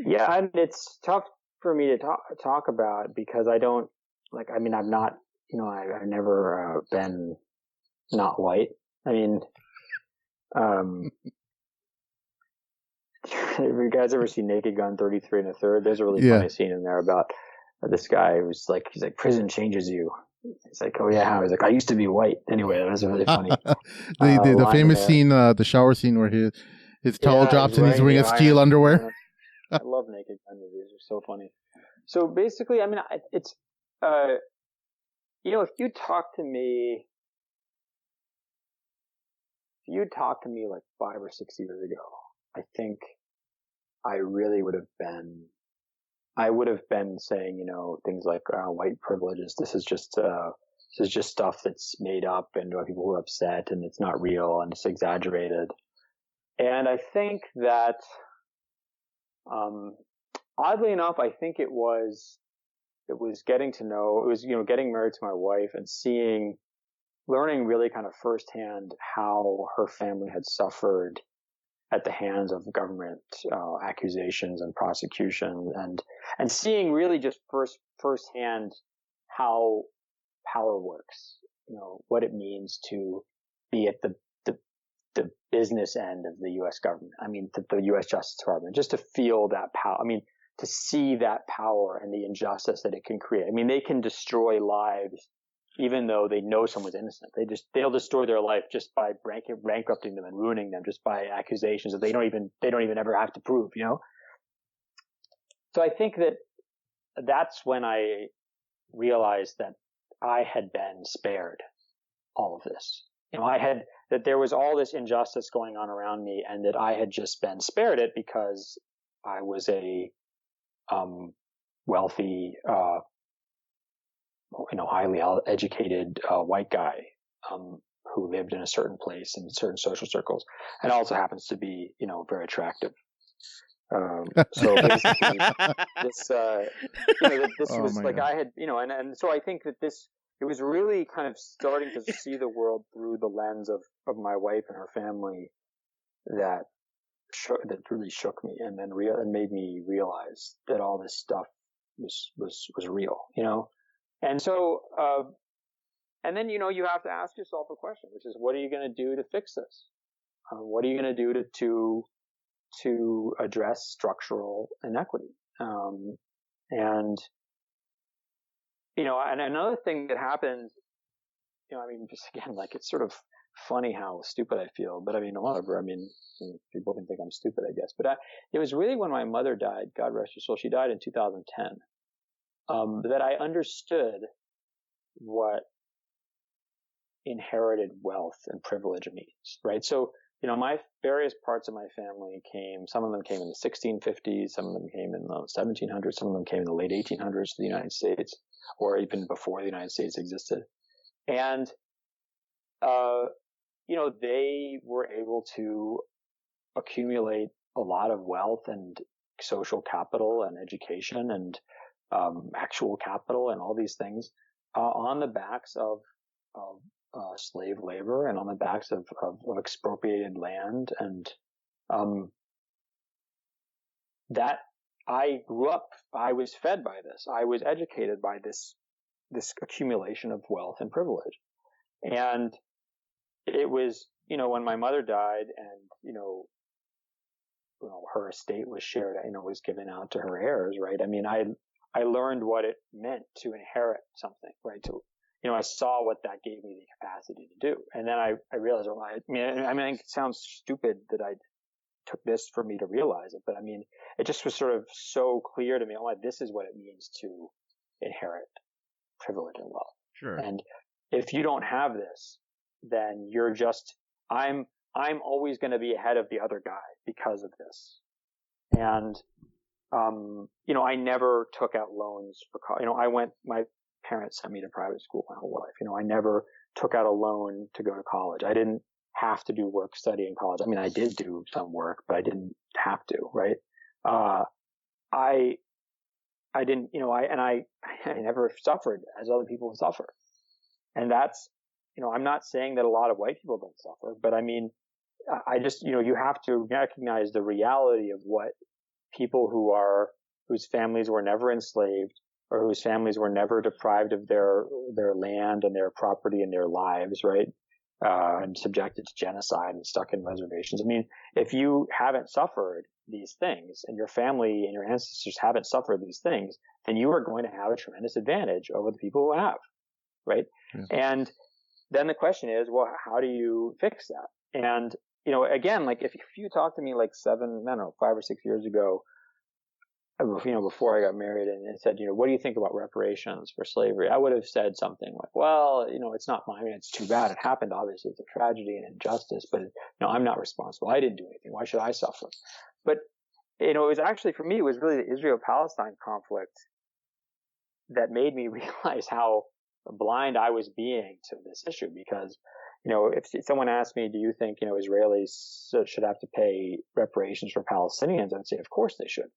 Yeah, it's tough for me to talk about because I don't I've not, I've never been not white. I mean, have you guys ever seen Naked Gun 33 and a Third? There's a really funny scene in there about this guy who's like, he's like, prison changes you. He's like, oh yeah, how? He's like, I used to be white. Anyway, that was really funny. The famous scene, the shower scene where his towel drops and he's wearing his steel underwear. I love Naked Gun movies. They're so funny. So basically, I mean, it's, if you talk to me like 5 or 6 years ago, I think I really would have been saying, things like white privileges. This is just stuff that's made up, and people are upset, and it's not real, and it's exaggerated. And I think that, oddly enough, I think it was getting to know, getting married to my wife and learning really kind of firsthand how her family had suffered at the hands of government accusations and prosecution, and seeing really just firsthand how power works, what it means to be at the business end of the U.S. government. I mean, the U.S. Justice Department, just to feel that power. I mean, to see that power and the injustice that it can create. I mean, they can destroy lives even though they know someone's innocent. They'll destroy their life just by bankrupting them and ruining them just by accusations that they don't even ever have to prove, So I think that's when I realized that I had been spared all of this. That there was all this injustice going on around me, and that I had just been spared it because I was a wealthy, highly educated white guy who lived in a certain place in certain social circles, and also happens to be, very attractive. So basically, this was like God. I had, and so I think that it was really kind of starting to see the world through the lens of my wife and her family that really shook me, and then made me realize that all this stuff was real, And so, and then, you have to ask yourself a question, which is, what are you going to do to fix this? What are you going to do to address structural inequity? And another thing that happened, just again, like, it's sort of funny how stupid I feel, but whatever. People can think I'm stupid, I guess. But it was really when my mother died, God rest her soul, she died in 2010, that I understood what inherited wealth and privilege means, right? So, my various parts of my family some of them came in the 1650s, some of them came in the 1700s, some of them came in the late 1800s to the United States, or even before the United States existed. And, they were able to accumulate a lot of wealth and social capital and education and actual capital and all these things on the backs of slave labor and on the backs of expropriated land, and that I grew up, I was fed by this, I was educated by this accumulation of wealth and privilege. And it was, when my mother died and, her estate was shared, was given out to her heirs, right? I learned what it meant to inherit something, right? I saw what that gave me the capacity to do. And then I realized, it sounds stupid that I took this for me to realize it, but it just was sort of so clear to me, this is what it means to inherit privilege and wealth. Sure. And if you don't have this, then you're just, I'm always going to be ahead of the other guy because of this. And, I never took out loans for college. My parents sent me to private school my whole life. I never took out a loan to go to college. I didn't have to do work study in college. I did do some work, but I didn't have to, right? I didn't, I never suffered as other people suffer. And that's, I'm not saying that a lot of white people don't suffer, but I just, you have to recognize the reality of what people whose families were never enslaved, or whose families were never deprived of their land and their property and their lives, right? and subjected to genocide and stuck in reservations. I mean, if you haven't suffered these things and your family and your ancestors haven't suffered these things, then you are going to have a tremendous advantage over the people who have, right? Yeah. And then the question is, well, how do you fix that? And, again, like if you talk to me like 5 or 6 years ago, before I got married and said, what do you think about reparations for slavery? I would have said something like, well, it's not mine. It's too bad. It happened. Obviously, it's a tragedy and injustice, but I'm not responsible. I didn't do anything. Why should I suffer? But, it was actually, for me, it was really the Israel-Palestine conflict that made me realize how blind I was being to this issue. Because, if someone asked me, do you think, Israelis should have to pay reparations for Palestinians? I'd say, of course they should.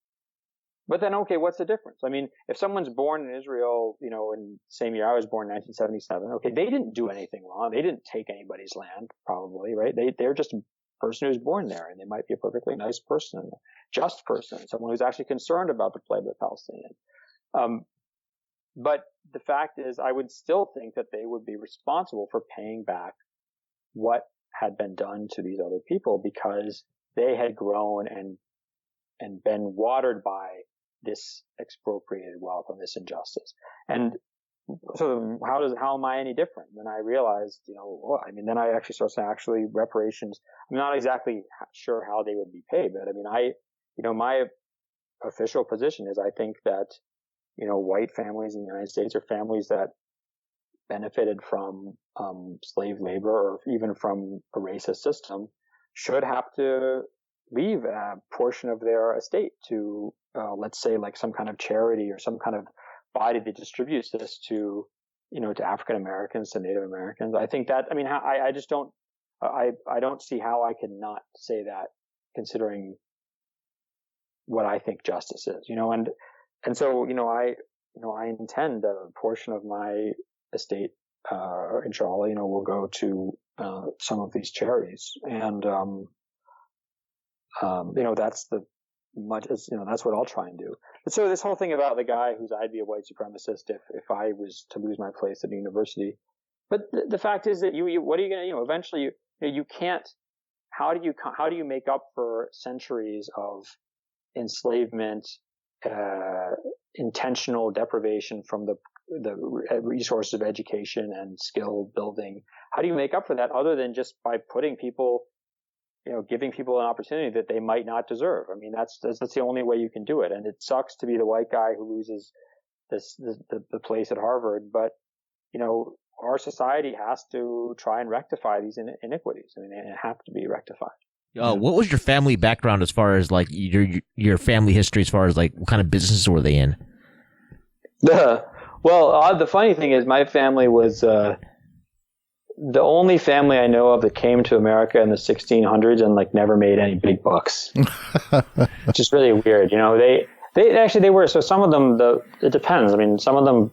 But then, okay, what's the difference? I mean, if someone's born in Israel, in the same year I was born, 1977, okay, they didn't do anything wrong. They didn't take anybody's land, probably, right? They're just a person who's born there, and they might be a perfectly nice person, just person, someone who's actually concerned about the plight of the Palestinians. But the fact is, I would still think that they would be responsible for paying back what had been done to these other people, because they had grown and been watered by this expropriated wealth and this injustice. And so how am I any different? Then I realized, then I actually started saying, reparations, I'm not exactly sure how they would be paid, but my official position is I think that, white families in the United States, or families that benefited from slave labor or even from a racist system, should have to leave a portion of their estate to, let's say, like some kind of charity or some kind of body that distributes this to, to African Americans, to Native Americans. I think that, I just don't, I don't see how I can not say that, considering what I think justice is, and so, I intend a portion of my estate, inshallah, will go to, some of these charities. And, that's that's what I'll try and do. But so this whole thing about the guy I'd be a white supremacist if I was to lose my place at a university. But the fact is that what are you going to, eventually you can't, how do you make up for centuries of enslavement, intentional deprivation from the resources of education and skill building? How do you make up for that other than just by putting people, giving people an opportunity that they might not deserve? That's the only way you can do it. And it sucks to be the white guy who loses the place at Harvard, but our society has to try and rectify these iniquities. They have to be rectified. What was your family background as far as like your family history, as far as like what kind of businesses were they in? Well, the funny thing is my family was the only family I know of that came to America in the 1600s and like never made any big bucks, which is really weird. They were, so some of them, it depends. Some of them,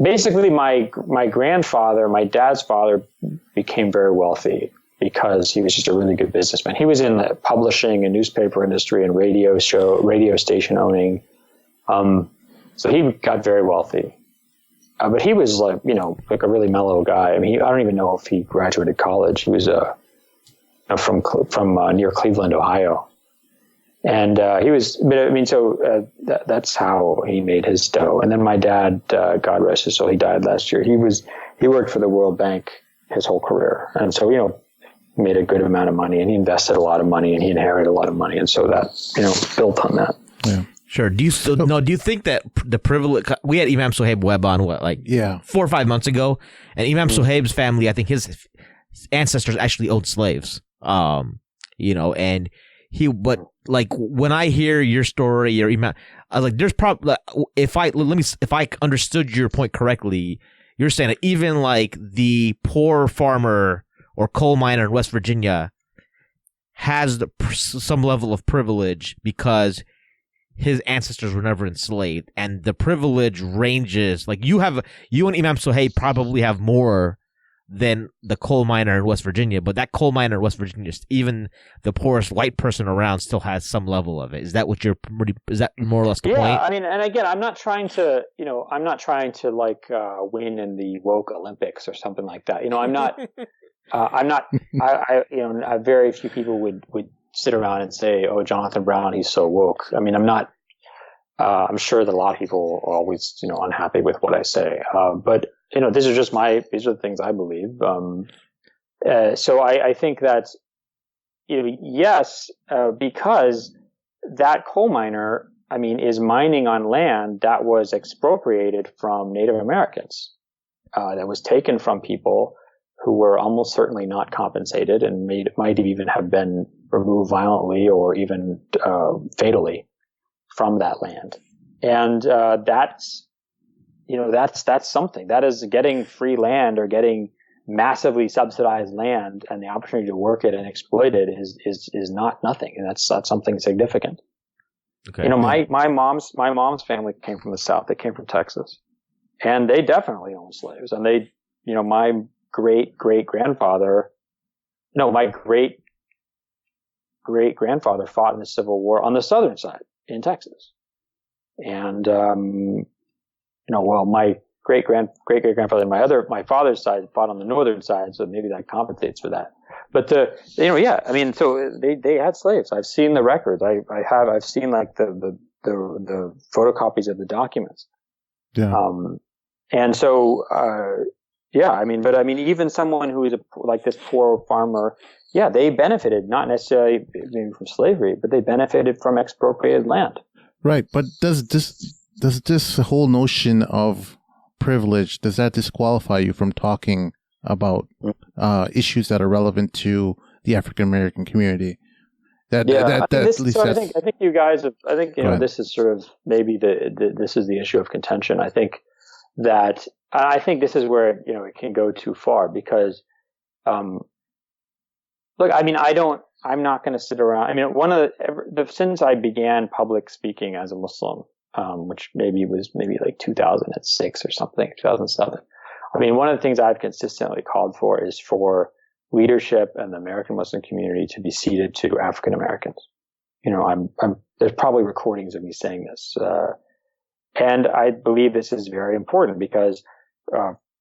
basically my grandfather, my dad's father, became very wealthy because he was just a really good businessman. He was in the publishing and newspaper industry and radio station owning. So he got very wealthy. But he was like a really mellow guy. I don't even know if he graduated college. He was from near Cleveland, Ohio. And he was, that's how he made his dough. And then my dad, God rest his soul, he died last year. He worked for the World Bank his whole career. And so, made a good amount of money, and he invested a lot of money, and he inherited a lot of money. And so that, built on that. Yeah. Sure. Do you think that the privilege, we had Imam Sohaib Webb on 4 or 5 months ago, and Imam Sohaib's family, I think his ancestors actually owned slaves. And but like when I hear your story or Imam, I was like, there's probably, if I understood your point correctly, you're saying that even like the poor farmer or coal miner in West Virginia has some level of privilege because his ancestors were never enslaved, and the privilege ranges. Like you and Imam Sohaib probably have more than the coal miner in West Virginia, but that coal miner in West Virginia, even the poorest white person around, still has some level of it. Is that what is that more or less the point? Yeah, I mean, and again, I'm not trying to like win in the woke Olympics or something like that. I'm not, very few people would sit around and say, "Oh, Jonathan Brown, he's so woke." I mean, I'm not. I'm sure that a lot of people are always, unhappy with what I say. But these are the things I believe. So I think that, yes, because that coal miner, is mining on land that was expropriated from Native Americans, that was taken from people who were almost certainly not compensated and might even have been removed violently or even fatally from that land. And that's something. That is getting free land or getting massively subsidized land, and the opportunity to work it and exploit it is not nothing, and that's something significant. Okay. My mom's family came from the South. They came from Texas, and they definitely owned slaves. And they, my great grandfather fought in the Civil War on the southern side in Texas. And, my great grandfather, my father's side fought on the northern side, so maybe that compensates for that. But so they had slaves. I've seen the records. I've seen like the photocopies of the documents. Yeah. And so, even someone who is like this poor farmer, yeah, they benefited not necessarily maybe from slavery, but they benefited from expropriated land. Right, but does this whole notion of privilege, does that disqualify you from talking about issues that are relevant to the African American community? I think you guys have. I think this is sort of maybe this is the issue of contention. I think this is where it can go too far because, look, I'm not going to sit around. Since I began public speaking as a Muslim, which was like 2006 or something, 2007. One of the things I've consistently called for is for leadership and the American Muslim community to be ceded to African Americans. There's probably recordings of me saying this, and I believe this is very important because,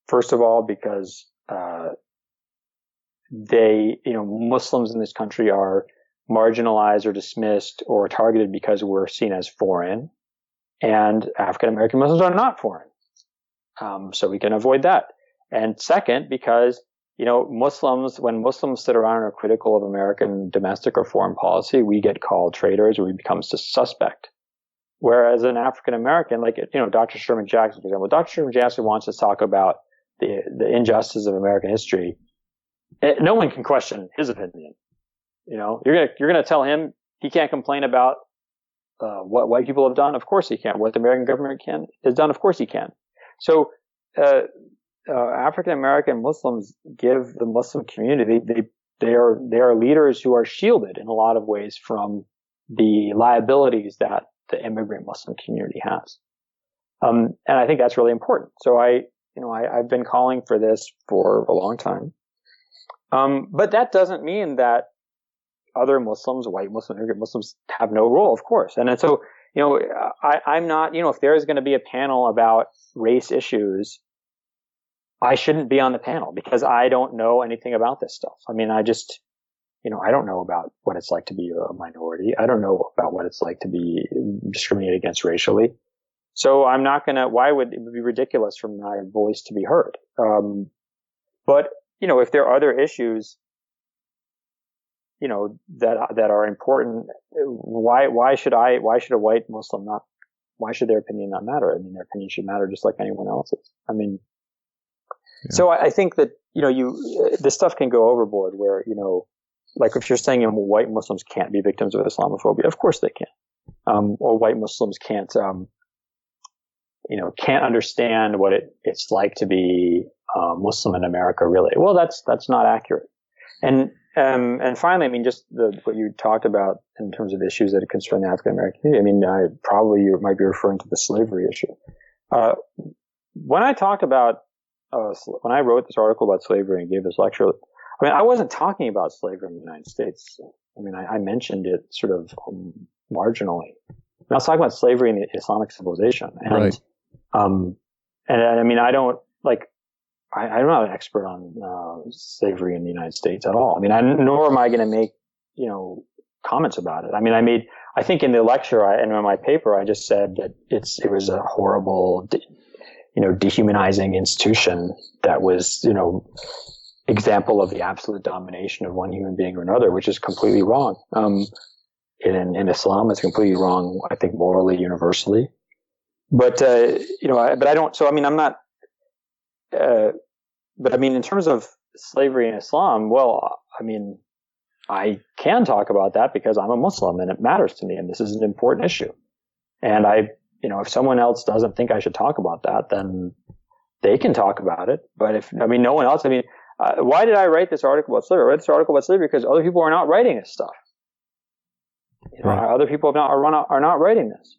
first of all, because Muslims in this country are marginalized or dismissed or targeted because we're seen as foreign, and African American Muslims are not foreign. So we can avoid that. And second, because, when Muslims sit around and are critical of American domestic or foreign policy, we get called traitors or we become suspect. Whereas an African American, like, Dr. Sherman Jackson, for example, Dr. Sherman Jackson wants to talk about the injustice of American history. No one can question his opinion. You're gonna tell him he can't complain about what white people have done. Of course he can. What the American government has done. Of course he can. So African American Muslims give the Muslim community they are leaders who are shielded in a lot of ways from the liabilities that the immigrant Muslim community has. And I think that's really important. So I've been calling for this for a long time. But that doesn't mean that other Muslims, white Muslims, immigrant Muslims, have no role, of course. And so, I'm not, if there is going to be a panel about race issues, I shouldn't be on the panel because I don't know anything about this stuff. I don't know about what it's like to be a minority. I don't know about what it's like to be discriminated against racially. So I'm not going to, why would it be ridiculous for my voice to be heard? But, if there are other issues, that are important, why should a white Muslim why should their opinion not matter? Their opinion should matter just like anyone else's. So I think that, this stuff can go overboard where, like if you're saying white Muslims can't be victims of Islamophobia, of course they can. Or white Muslims can't understand what it's like to be Muslim in America, really. Well, that's not accurate. And finally, just what you talked about in terms of issues that concern the African American community. You might be referring to the slavery issue. When I talked about when I wrote this article about slavery and gave this lecture, I mean, I wasn't talking about slavery in the United States. I mean, I mentioned it sort of marginally. I was talking about slavery in the Islamic civilization. And, right. And I mean, I'm not an expert on slavery in the United States at all. I mean, nor am I going to make, comments about it. I mean, I think in the lecture and in my paper, I just said that it was a horrible, dehumanizing institution that was, example of the absolute domination of one human being or another, which is completely wrong. In Islam, it's completely wrong, I think, morally, universally. But, but I don't, so I mean, I'm not, but I mean, in terms of slavery in Islam, well, I mean, I can talk about that because I'm a Muslim and it matters to me and this is an important issue. And if someone else doesn't think I should talk about that, then they can talk about it. But no one else, why did I write this article about slavery? I wrote this article about slavery because other people are not writing this stuff. Right. Other people are not writing this.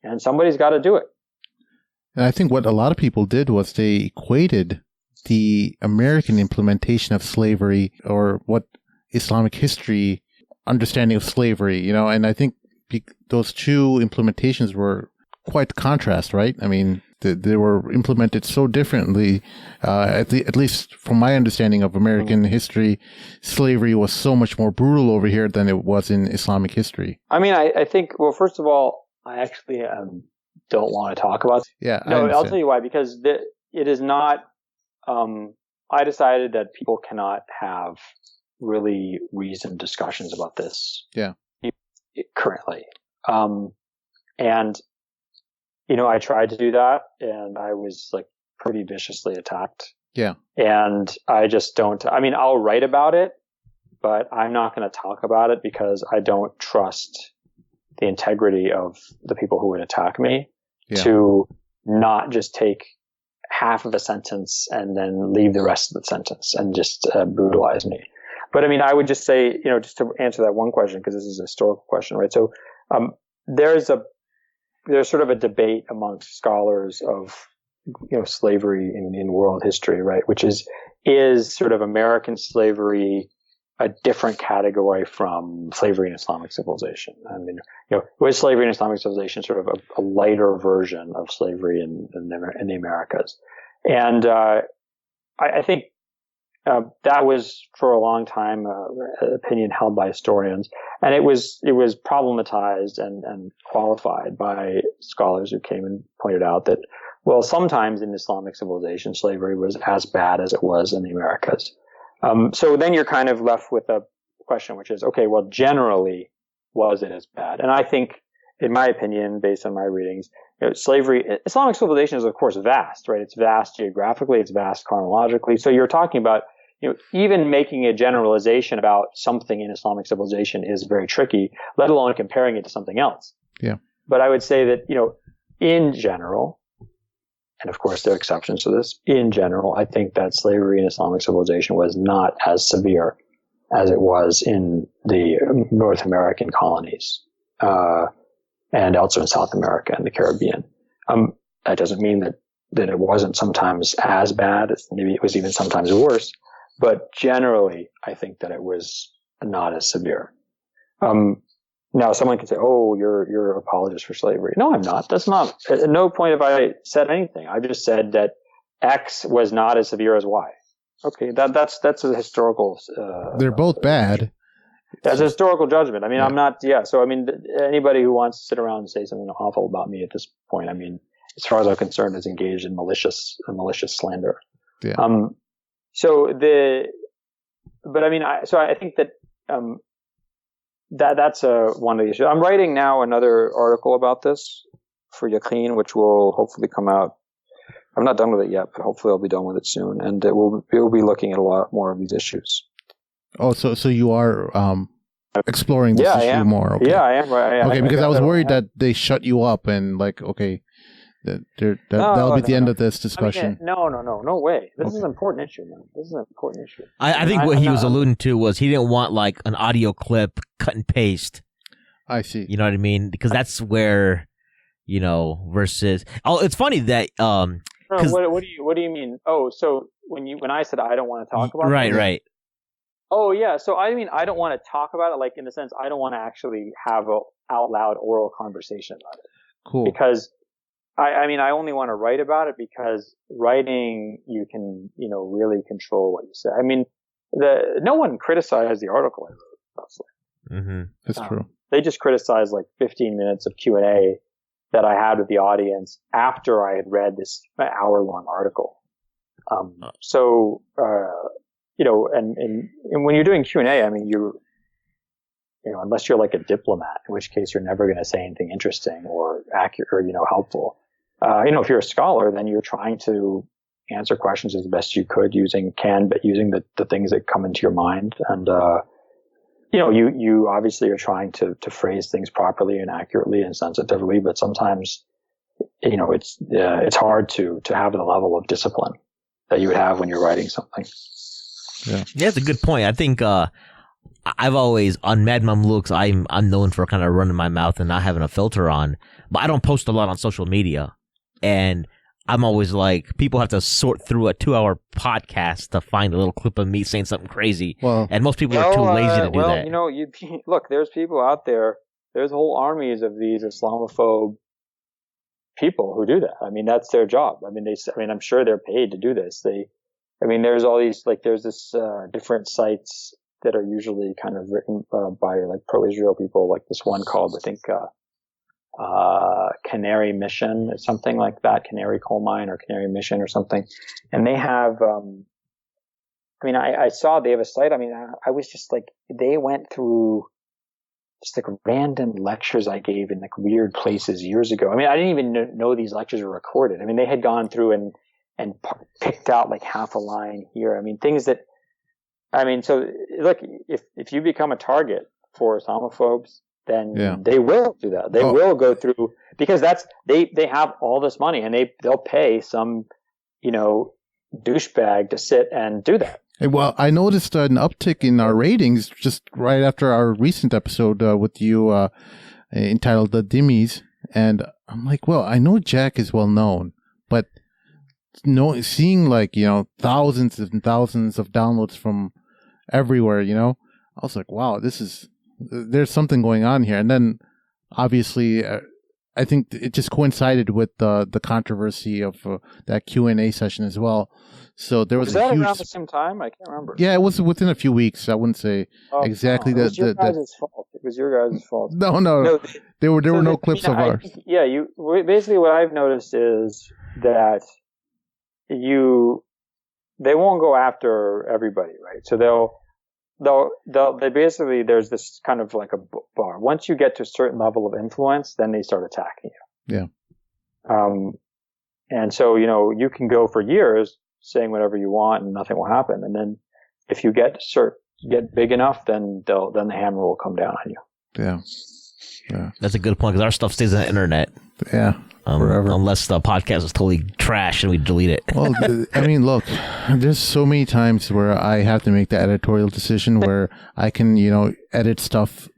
And somebody's got to do it. And I think what a lot of people did was they equated the American implementation of slavery or what Islamic history understanding of slavery, and I think those two implementations were quite contrast, right? I mean, they were implemented so differently. At least from my understanding of American history, slavery was so much more brutal over here than it was in Islamic history. I mean, I think, well, first of all, I actually don't want to talk about it. Yeah, no, I'll tell you why. Because it is not. I decided that people cannot have really reasoned discussions about this. Yeah. Currently, and I tried to do that, and I was like pretty viciously attacked. Yeah. And I just don't. I mean, I'll write about it, but I'm not going to talk about it because I don't trust the integrity of the people who would attack me to not just take half of a sentence and then leave the rest of the sentence and just brutalize me. But I mean, I would just say, just to answer that one question, because this is a historical question, right? So there's sort of a debate amongst scholars of slavery in world history, right? Which is sort of American slavery a different category from slavery in Islamic civilization? I mean, was slavery in Islamic civilization sort of a lighter version of slavery in the Americas? And I think that was for a long time an opinion held by historians, and it was problematized and qualified by scholars who came and pointed out that, well, sometimes in Islamic civilization, slavery was as bad as it was in the Americas. So then you're kind of left with a question, which is, okay, well, generally, was it as bad? And I think, in my opinion, based on my readings, Islamic civilization is, of course, vast, right? It's vast geographically, it's vast chronologically. So you're talking about, even making a generalization about something in Islamic civilization is very tricky, let alone comparing it to something else. Yeah. But I would say that, in general, and of course there are exceptions to this, in general, I think that slavery in Islamic civilization was not as severe as it was in the North American colonies, and also in South America and the Caribbean. That doesn't mean that it wasn't sometimes as bad. Maybe it was even sometimes worse. But generally, I think that it was not as severe. Now, someone can say, "Oh, you're an apologist for slavery." No, I'm not. That's not. At no point have I said anything. I've just said that X was not as severe as Y. Okay, that's a historical. They're both bad. That's a historical judgment. I mean, Yeah. I'm not. Yeah. So, I mean, anybody who wants to sit around and say something awful about me at this point, I mean, as far as I'm concerned, is engaged in malicious slander. Yeah. But I mean, I think that that's one of the issues. I'm writing now another article about this for Yaqeen, which will hopefully come out. I'm not done with it yet, but hopefully I'll be done with it soon, and it will be looking at a lot more of these issues. Oh, so you are exploring this issue more? Okay. Yeah, I am. Right. Okay, because I was worried that they shut you up and that'll be the end of this discussion. I mean, no way. This is an important issue, man. This is an important issue. I think what he was alluding to was he didn't want like an audio clip cut and paste. I see. You know what I mean? Because that's where, versus. Oh, it's funny that No, No, what do you mean? Oh, so when I said I don't want to talk about it, right. Oh yeah, so I mean I don't want to talk about it, like in the sense I don't want to actually have a out loud oral conversation about it. Cool. Because I mean I only want to write about it because writing you can really control what you say. I mean no one criticized the article I wrote, honestly. That's true. They just criticized like 15 minutes of Q&A that I had with the audience after I had read this hour-long article. And when you're doing Q&A, I mean, unless you're like a diplomat, in which case you're never going to say anything interesting or accurate or, helpful. If you're a scholar, then you're trying to answer questions as best you could using the things that come into your mind. And, you obviously are trying to phrase things properly and accurately and sensitively, but sometimes, it's hard to have the level of discipline that you would have when you're writing something. Yeah, that's a good point. I think I've always on Mad Mamluks, I'm known for kind of running my mouth and not having a filter on, but I don't post a lot on social media, and I'm always like, people have to sort through a 2-hour podcast to find a little clip of me saying something crazy. Well, and most people are too lazy to do that. Look, there's people out there. There's whole armies of these Islamophobe people who do that. I mean, that's their job. I mean, I'm sure they're paid to do this. There's all these, there's this, different sites that are usually kind of written, by pro-Israel people, like this one called, I think, Canary Mission or something like that, Canary Coal Mine or Canary Mission or something. And they have, I saw they have a site. I mean, I was just they went through just random lectures I gave in weird places years ago. I mean, I didn't even know these lectures were recorded. I mean, they had gone through and picked out half a line here. I mean, things that, so look, if you become a target for Islamophobes, then they will do that. They will go through, because they have all this money and they'll pay some, douchebag to sit and do that. Well, I noticed an uptick in our ratings just right after our recent episode with you entitled The Dimmies. And I'm like, well, I know Jack is well known, but seeing thousands and thousands of downloads from everywhere, I was like, wow, there's something going on here. And then obviously I think it just coincided with the controversy of that Q&A session as well. So there was that around the same time? I can't remember. Yeah, it was within a few weeks. I wouldn't say exactly that. It was your guys' fault. It was your guys' fault. No. There were no clips of ours. Basically what I've noticed is that they won't go after everybody, right? So they basically, there's this kind of a bar. Once you get to a certain level of influence, then they start attacking you. Yeah. And so, you can go for years saying whatever you want and nothing will happen. And then if you get big enough, then the hammer will come down on you. Yeah. That's a good point, because our stuff stays on the internet. Yeah. Forever. Unless the podcast is totally trash and we delete it. Well, look, there's so many times where I have to make the editorial decision where I can, edit stuff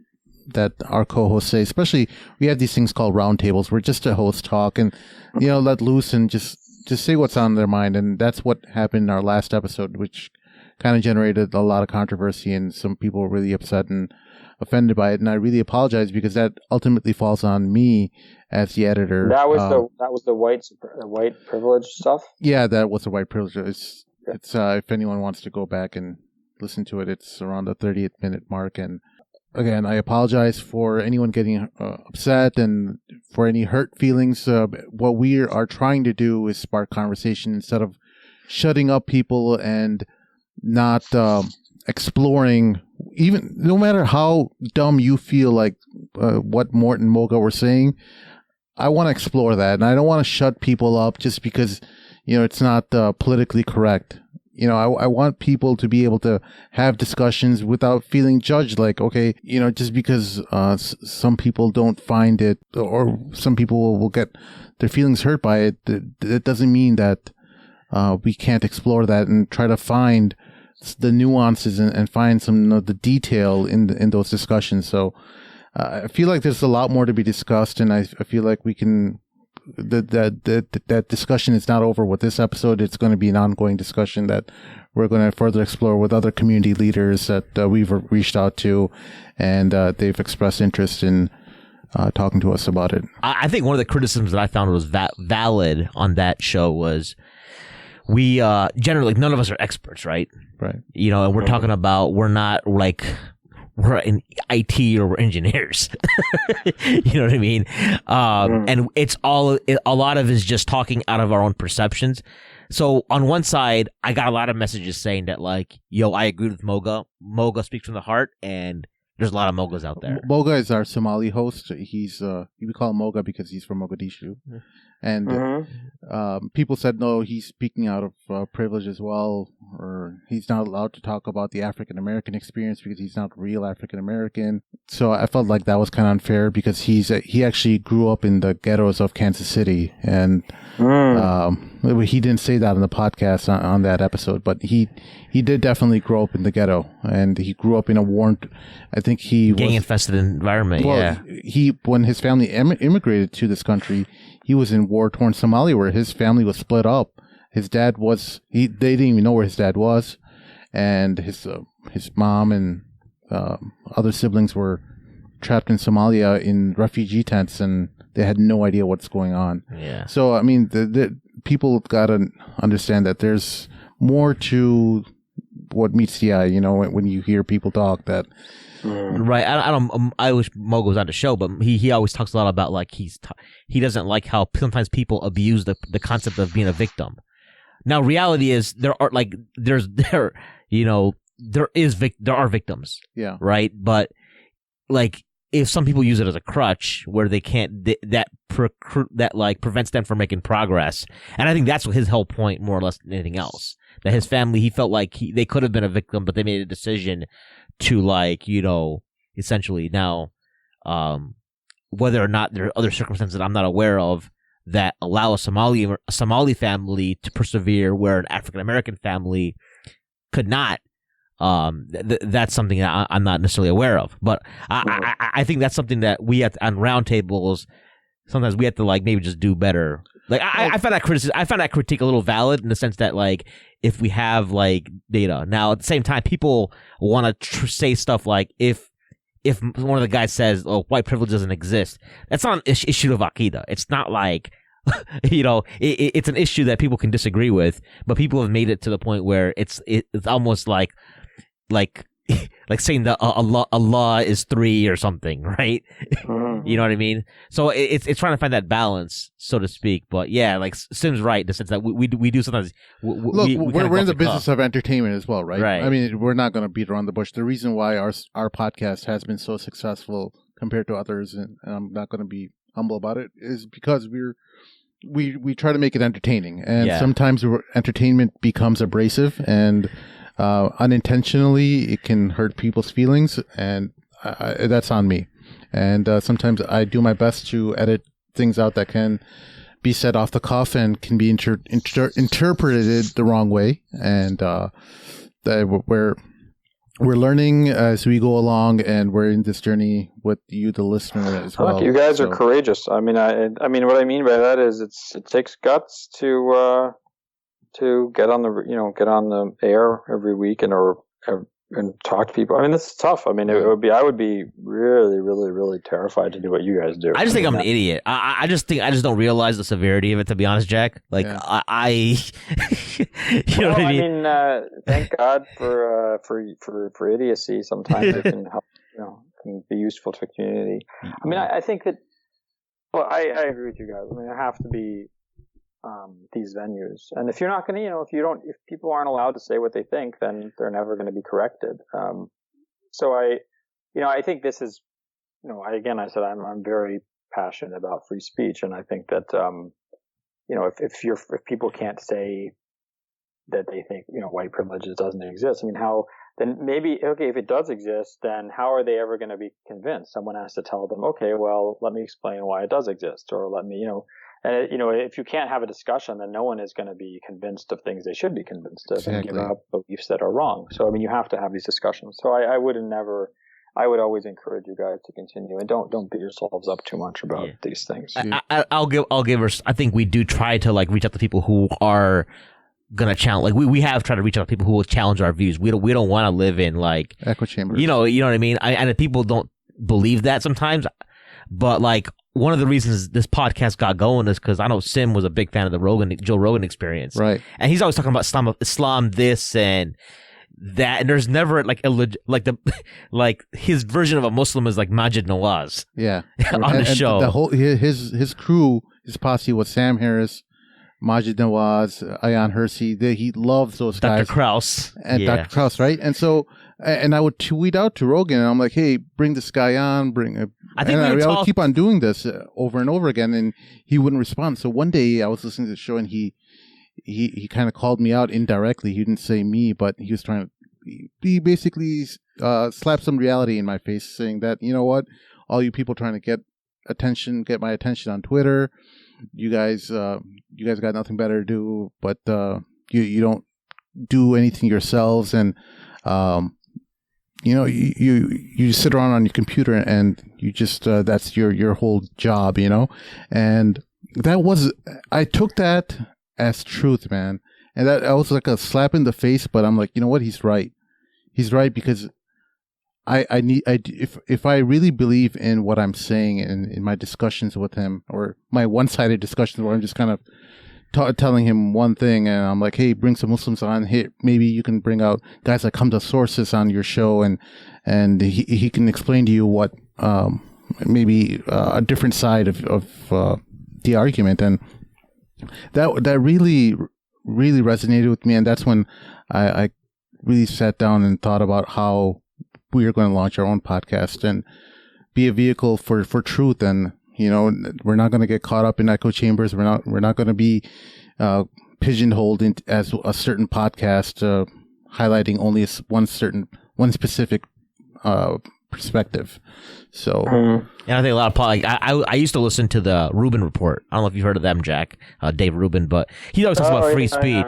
that our co-hosts say. Especially, we have these things called roundtables where just the hosts talk and, let loose and just say what's on their mind. And that's what happened in our last episode, which kind of generated a lot of controversy, and some people were really upset and offended by it. And I really apologize, because that ultimately falls on me as the editor. That was the white privilege stuff. Yeah, that was the white privilege. It's if anyone wants to go back and listen to it, it's around the 30th minute mark. And again, I apologize for anyone getting upset and for any hurt feelings. What we are trying to do is spark conversation instead of shutting up people and not exploring, even no matter how dumb you feel what Morton Moga were saying. I want to explore that, and I don't want to shut people up just because it's not politically correct. I want people to be able to have discussions without feeling judged. Just because some people don't find it, or some people will get their feelings hurt by it, that doesn't mean that we can't explore that and try to find the nuances and find some the detail in those discussions. So I feel like there's a lot more to be discussed, and I feel like we can that discussion is not over with this episode. It's going to be an ongoing discussion that we're going to further explore with other community leaders that we've reached out to, and they've expressed interest in talking to us about it. I think one of the criticisms that I found was valid on that show was we generally, none of us are experts, right? Right. You know, and we're talking about, we're not like, we're in IT or we're engineers. You know what I mean? And it's a lot of it is just talking out of our own perceptions. So on one side, I got a lot of messages saying that like, yo, I agree with Moga. Moga speaks from the heart, and there's a lot of Mogas out there. Moga is our Somali host. He's we call him Moga because he's from Mogadishu. And people said, no, he's speaking out of privilege as well, or he's not allowed to talk about the African-American experience because he's not real African-American. So I felt like that was kind of unfair because he actually grew up in the ghettos of Kansas City. And he didn't say that on the podcast on that episode, but he did definitely grow up in the ghetto. And he grew up in a gang-infested environment, well, yeah. When his family immigrated to this country, he was in war-torn Somalia where his family was split up. His dad they didn't even know where his dad was. And his mom and other siblings were trapped in Somalia in refugee tents, and they had no idea what's going on. Yeah. So, I mean, the people got to understand that there's more to what meets the eye, you know, when you hear people talk that... Right. I wish Mogo was on the show, but he always talks a lot about like he doesn't like how sometimes people abuse the concept of being a victim. Now, reality is there are victims. Yeah. Right. But like if some people use it as a crutch where they can't that prevents them from making progress, and I think that's his whole point more or less than anything else. That his family, he felt like they could have been a victim, but they made a decision to like, you know, essentially now, whether or not there are other circumstances that I'm not aware of that allow a Somali family to persevere where an African American family could not. That's something that I'm not necessarily aware of, but I think that's something that we on roundtables sometimes we have to like maybe just do better. Like I found that critique a little valid in the sense that like if we have like data now at the same time people want to say stuff like if one of the guys says, oh, white privilege doesn't exist, that's not an issue of Aqidah. It's not like you know it's an issue that people can disagree with, but people have made it to the point where it's almost like saying that Allah is 3 or something, right? You know what I mean? So it's trying to find that balance, so to speak. But yeah, like Sim's right in the sense that we do sometimes. Look, we're in the business of entertainment as well, right? Right. I mean, we're not going to beat around the bush. The reason why our podcast has been so successful compared to others, and I'm not going to be humble about it, is because we try to make it entertaining, and sometimes entertainment becomes abrasive and. Unintentionally, it can hurt people's feelings, and that's on me. And sometimes I do my best to edit things out that can be said off the cuff and can be interpreted the wrong way. And we're learning as we go along, and we're in this journey with you, the listener, as well. Look, you guys are courageous. I mean, what I mean by that is it takes guts to get on the air every week and talk to people. I mean, this is tough. I mean, I would be really, really, really terrified to do what you guys do. I just think I'm an idiot. I just don't realize the severity of it, to be honest, Jack. Like you know what I mean? Thank God for idiocy. Sometimes it can help, can be useful to a community. I mean, I think that, well, I agree with you guys. I mean, there have to be, these venues, and if you're not going to, if people aren't allowed to say what they think, then they're never going to be corrected. So I think this is, I said I'm very passionate about free speech, and I think that, if people can't say that they think, white privilege doesn't exist, I mean, then maybe, okay, if it does exist, then how are they ever going to be convinced? Someone has to tell them, okay, well, let me explain why it does exist, or let me, and if you can't have a discussion, then no one is going to be convinced of things they should be convinced of, and give up beliefs that are wrong. So, I mean, you have to have these discussions. So I would never, I would always encourage you guys to continue, and don't beat yourselves up too much about these things. I'll give her. I think we do try to like reach out to people who are gonna challenge. Like we have tried to reach out to people who will challenge our views. We don't want to live in like echo chambers. You know what I mean. And people don't believe that sometimes. But like one of the reasons this podcast got going is because I know Sim was a big fan of the Joe Rogan experience, right? And he's always talking about Islam this and that, and there's never like his version of a Muslim is like Majid Nawaz, on the show. The whole his crew, his posse was Sam Harris, Majid Nawaz, Ayan Hersey. He loves those guys. Dr. Krauss. And Dr. Krauss, right? And so, and I would tweet out to Rogan, and I'm like, hey, bring this guy on, I would keep on doing this over and over again, and he wouldn't respond. So one day I was listening to the show, and he kind of called me out indirectly. He didn't say me, but he was trying to, he basically slapped some reality in my face, saying that, you know what, all you people trying to get my attention on Twitter, you guys got nothing better to do, but you don't do anything yourselves, and you sit around on your computer and you just that's your whole job, and I took that as truth, man, and that was like a slap in the face. But I'm like, you know what, he's right because if I really believe in what I'm saying in my discussions with him, or my one-sided discussions where I'm just kind of telling him one thing, and I'm like, hey, bring some Muslims on here. Maybe you can bring out guys like Hamza Sources on your show, and he can explain to you what maybe a different side of the argument, and that really really resonated with me, and that's when I really sat down and thought about how we are going to launch our own podcast and be a vehicle for truth. And we're not going to get caught up in echo chambers. We're not going to be pigeonholed as a certain podcast highlighting only one specific perspective. So, and I think a lot of I used to listen to the Rubin Report. I don't know if you've heard of them, Jack, Dave Rubin, but he always talks about free speech,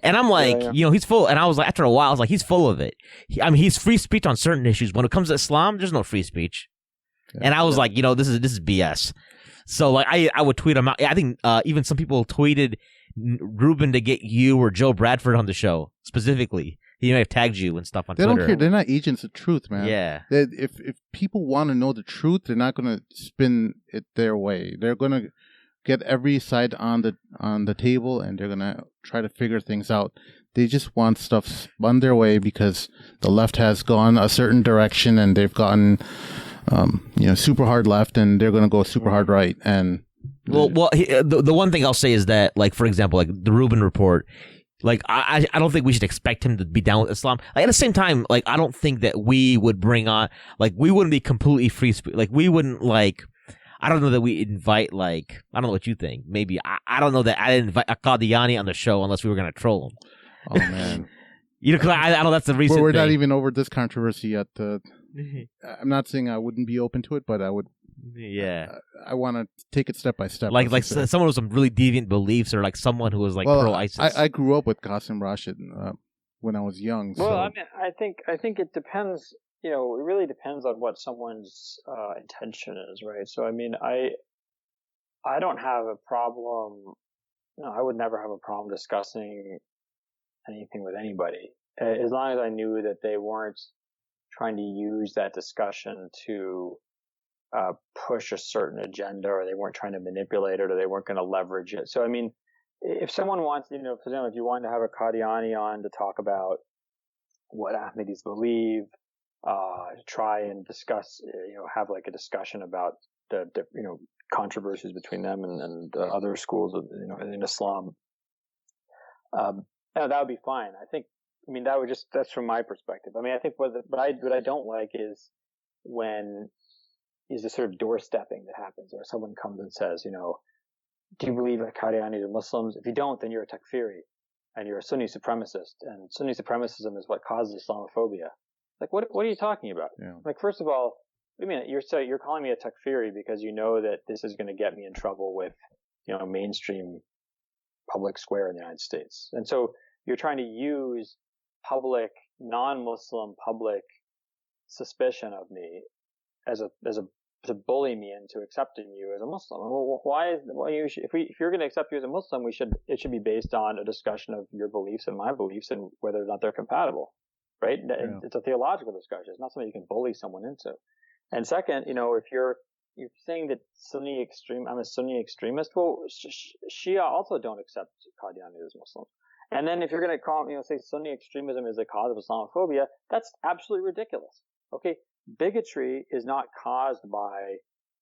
and I'm like, he's full. And I was like, after a while, I was like, he's full of it. He's free speech on certain issues. When it comes to Islam, there's no free speech. And I was like, this is BS. So like I would tweet him out. I think even some people tweeted Rubin to get you or Joe Bradford on the show specifically. He may have tagged you and stuff on Twitter. They don't care. They're not agents of truth, man. Yeah. If people want to know the truth, they're not going to spin it their way. They're going to get every side on the table, and they're going to try to figure things out. They just want stuff spun their way because the left has gone a certain direction, and they've gotten super hard left, and they're going to go super hard right. And the one thing I'll say is that, like, for example, like the Rubin Report, like I don't think we should expect him to be down with Islam. Like at the same time, like I don't think that we would bring on, like we wouldn't be completely free speech. Like we wouldn't like. I don't know that we invite, like, I don't know what you think. Maybe I don't know that I'd invite a Qadiani on the show unless we were going to troll him. Oh man. Because I know that's the reason. We're not even over this controversy yet. I'm not saying I wouldn't be open to it, but I would. Yeah. I want to take it step by step. Like someone with some really deviant beliefs, or like someone who was like pro-ISIS. I grew up with Qasim Rashid when I was young. Well, so. I mean, I think it depends. It really depends on what someone's intention is, right? So, I mean, I don't have a problem. I would never have a problem discussing anything with anybody, as long as I knew that they weren't trying to use that discussion to push a certain agenda, or they weren't trying to manipulate it, or they weren't going to leverage it. So, I mean, if someone wants, for example, if you wanted to have a Qadiani on to talk about what Ahmadis believe, try and discuss, have like a discussion about the controversies between them and other schools of, in Islam, that would be fine. I think, that's from my perspective. I mean, I think what I don't like is when is the sort of doorstepping that happens, where someone comes and says, do you believe that Qadianis are Muslims? If you don't, then you're a takfiri and you're a Sunni supremacist, and Sunni supremacism is what causes Islamophobia. Like, what are you talking about? Yeah. Like, first of all, what do you mean? You're calling me a takfiri because you know that this is going to get me in trouble with, mainstream public square in the United States. And so you're trying to use public, non-Muslim public suspicion of me as a to bully me into accepting you as a Muslim. If you're going to accept you as a Muslim, it should be based on a discussion of your beliefs and my beliefs and whether or not they're compatible, right? Yeah. It's a theological discussion. It's not something you can bully someone into. And second, if you're saying that I'm a Sunni extremist, well, Shia also don't accept Qadiani as Muslims. And then if you're going to say Sunni extremism is the cause of Islamophobia, that's absolutely ridiculous. Okay, bigotry is not caused by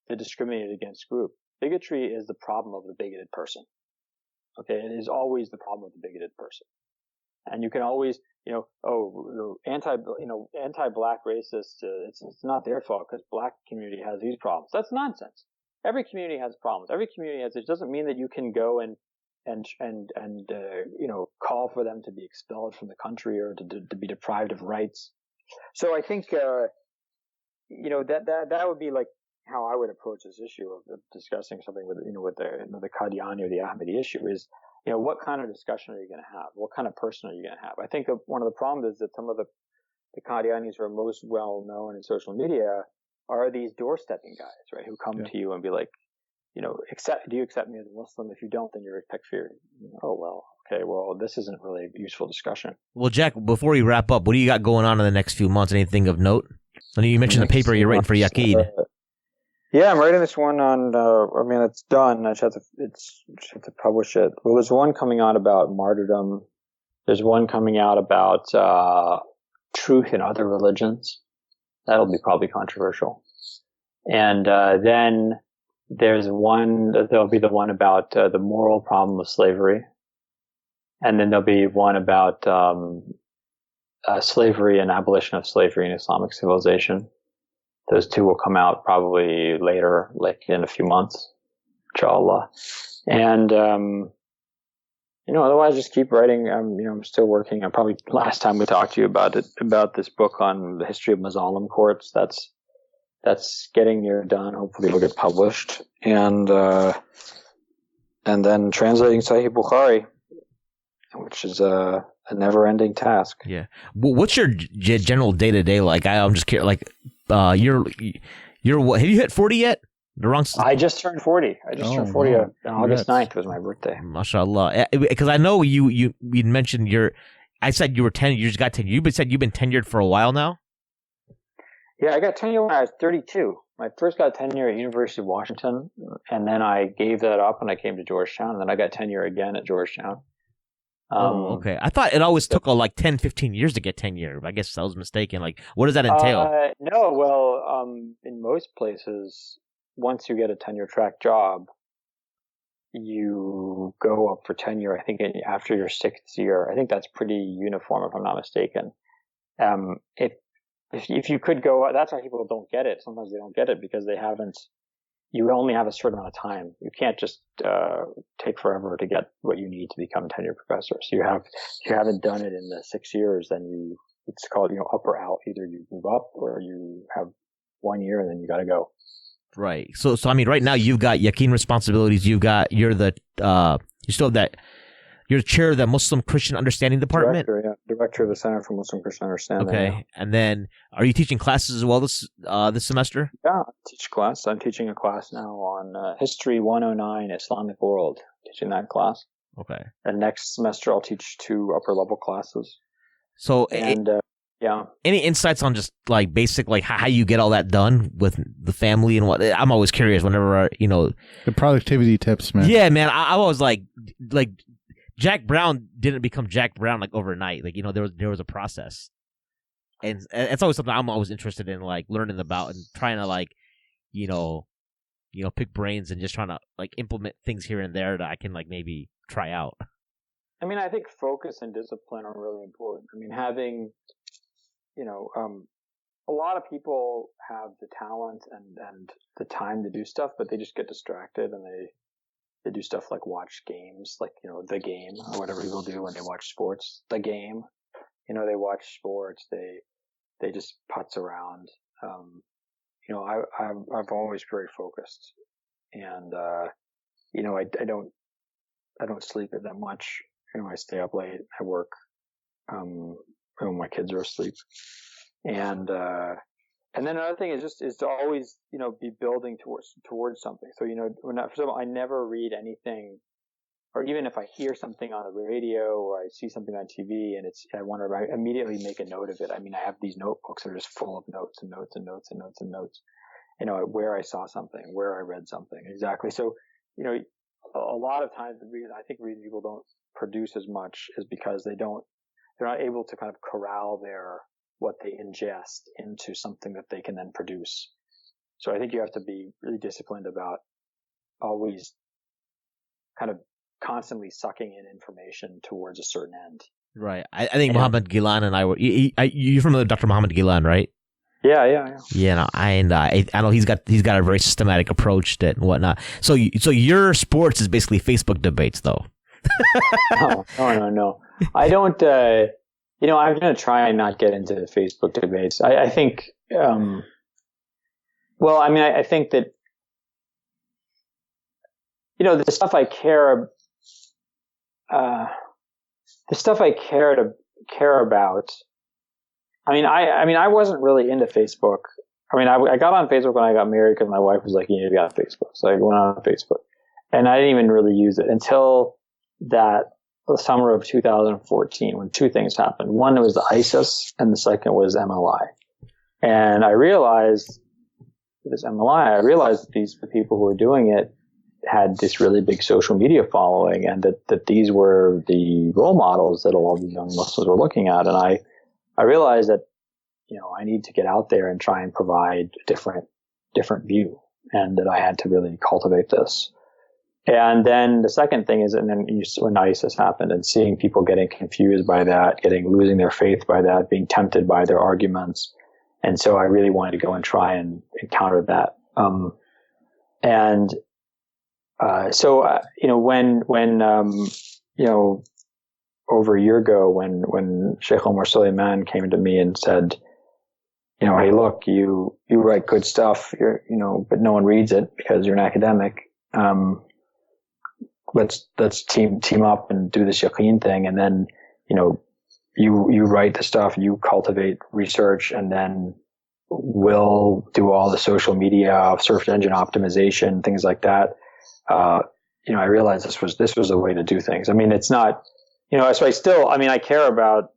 the discriminated against group. Bigotry is the problem of the bigoted person. Okay, it is always the problem of the bigoted person. And you can always, anti-black racists, it's not their fault because black community has these problems. That's nonsense. Every community has problems. Every community has. It doesn't mean that you can go and call for them to be expelled from the country or to be deprived of rights. So I think that would be like how I would approach this issue of discussing something with the Qadiani or the Ahmadi issue is, what kind of discussion are you going to have? What kind of person are you going to have? I think one of the problems is that some of the Qadianis who are most well known in social media are these doorstepping guys, right? Who come to you and be like, do you accept me as a Muslim? If you don't, then you're a takfiri. Oh, well, okay, well, this isn't really a useful discussion. Well, Jack, before we wrap up, what do you got going on in the next few months? Anything of note? I know you mentioned the paper you're writing for Yaqeen. Yeah, I'm writing this one on, it's done. I just have to publish it. Well, there's one coming out about martyrdom. There's one coming out about truth in other religions. That'll be probably controversial. And then there'll be the one about the moral problem of slavery. And then there'll be one about slavery and abolition of slavery in Islamic civilization. Those two will come out probably later, like in a few months, inshallah. And, otherwise just keep writing. I'm still working. Last time we talked to you about this book on the history of Muslim courts. That's getting near done. Hopefully it'll get published. And then translating Sahih Bukhari, which is a never-ending task. Yeah. Well, what's your general day-to-day like? I'm just curious. Like, you're what? Have you hit 40 yet? I just turned 40. Turned 40 on August 9th was my birthday. MashaAllah. Because I know you mentioned I said you were 10. You just got 10. You've been tenured for a while now. Yeah, I got tenure when I was 32. I first got tenure at University of Washington, and then I gave that up and I came to Georgetown, and then I got tenure again at Georgetown. Okay. I thought it always took 10, 15 years to get tenure. I guess I was mistaken. Like, what does that entail? No, well, in most places, once you get a tenure track job, you go up for tenure, I think, after your 6th year. I think that's pretty uniform, if I'm not mistaken. If you could go, that's why people don't get it. Sometimes they don't get it because you only have a certain amount of time. You can't just take forever to get what you need to become a tenure professor. So if you haven't done it in the 6 years, then it's called, up or out. Either you move up or you have 1 year and then you got to go. Right. So right now you've got Yaqeen responsibilities. You're the you're chair of the Muslim Christian Understanding Department. Director of the Center for Muslim Christian Understanding. Okay. Yeah. And then, are you teaching classes as well this semester? Yeah, I teach class. I'm teaching a class now on History 109 Islamic World. Teaching that class. Okay. And next semester I'll teach 2 upper level classes. So yeah. Any insights on just like basic, like how you get all that done with the family and what? I'm always curious whenever the productivity tips, man. Yeah, man. I was like Jack Brown didn't become Jack Brown like overnight. Like, there was a process, and it's always something I'm always interested in, like learning about and trying to pick brains and just trying to like implement things here and there that I can like maybe try out. I mean, I think focus and discipline are really important. I mean, having, a lot of people have the talent and the time to do stuff, but they just get distracted and they do stuff like watch games, like, the game or whatever people do when they watch sports, the game, they watch sports, they just putz around. I've always very focused and, I don't sleep that much. I stay up late, I work, when my kids are asleep and, And then another thing is to always, be building towards something. So, for example, I never read anything, or even if I hear something on the radio or I see something on TV and I want to immediately make a note of it. I mean, I have these notebooks that are just full of notes and notes and notes and notes and notes, where I saw something, where I read something. Exactly. So, a lot of times I think reason people don't produce as much is because they're not able to kind of corral what they ingest into something that they can then produce. So I think you have to be really disciplined about always kind of constantly sucking in information towards a certain end. Right. I think Muhammad Gilan and I were. You're familiar with Dr. Muhammad Gilan, right? Yeah. Yeah, no, I know he's got a very systematic approach to it and whatnot. So your sports is basically Facebook debates, though. No. I don't. I'm going to try and not get into Facebook debates. I think. I think that the stuff I care about. I wasn't really into Facebook. I got on Facebook when I got married because my wife was like, "You need to be on Facebook." So I went on Facebook, and I didn't even really use it until the summer of 2014, when two things happened. One was ISIS, and the second was MLI. And I realized that the people who were doing it had this really big social media following, and that these were the role models that all these young Muslims were looking at. And I realized that, I need to get out there and try and provide a different view, and that I had to really cultivate this. And then the second thing is, when ISIS happened and seeing people getting confused by that, losing their faith by that, being tempted by their arguments. And so I really wanted to go and try and counter that. Over a year ago when Sheikh Omar Suleiman came to me and said, hey, look, you write good stuff, but no one reads it because you're an academic. Let's team up and do this yaqeen thing. And then, you write the stuff, you cultivate research, and then we'll do all the social media, search engine optimization, things like that. I realized this was the way to do things. It's not, so I care about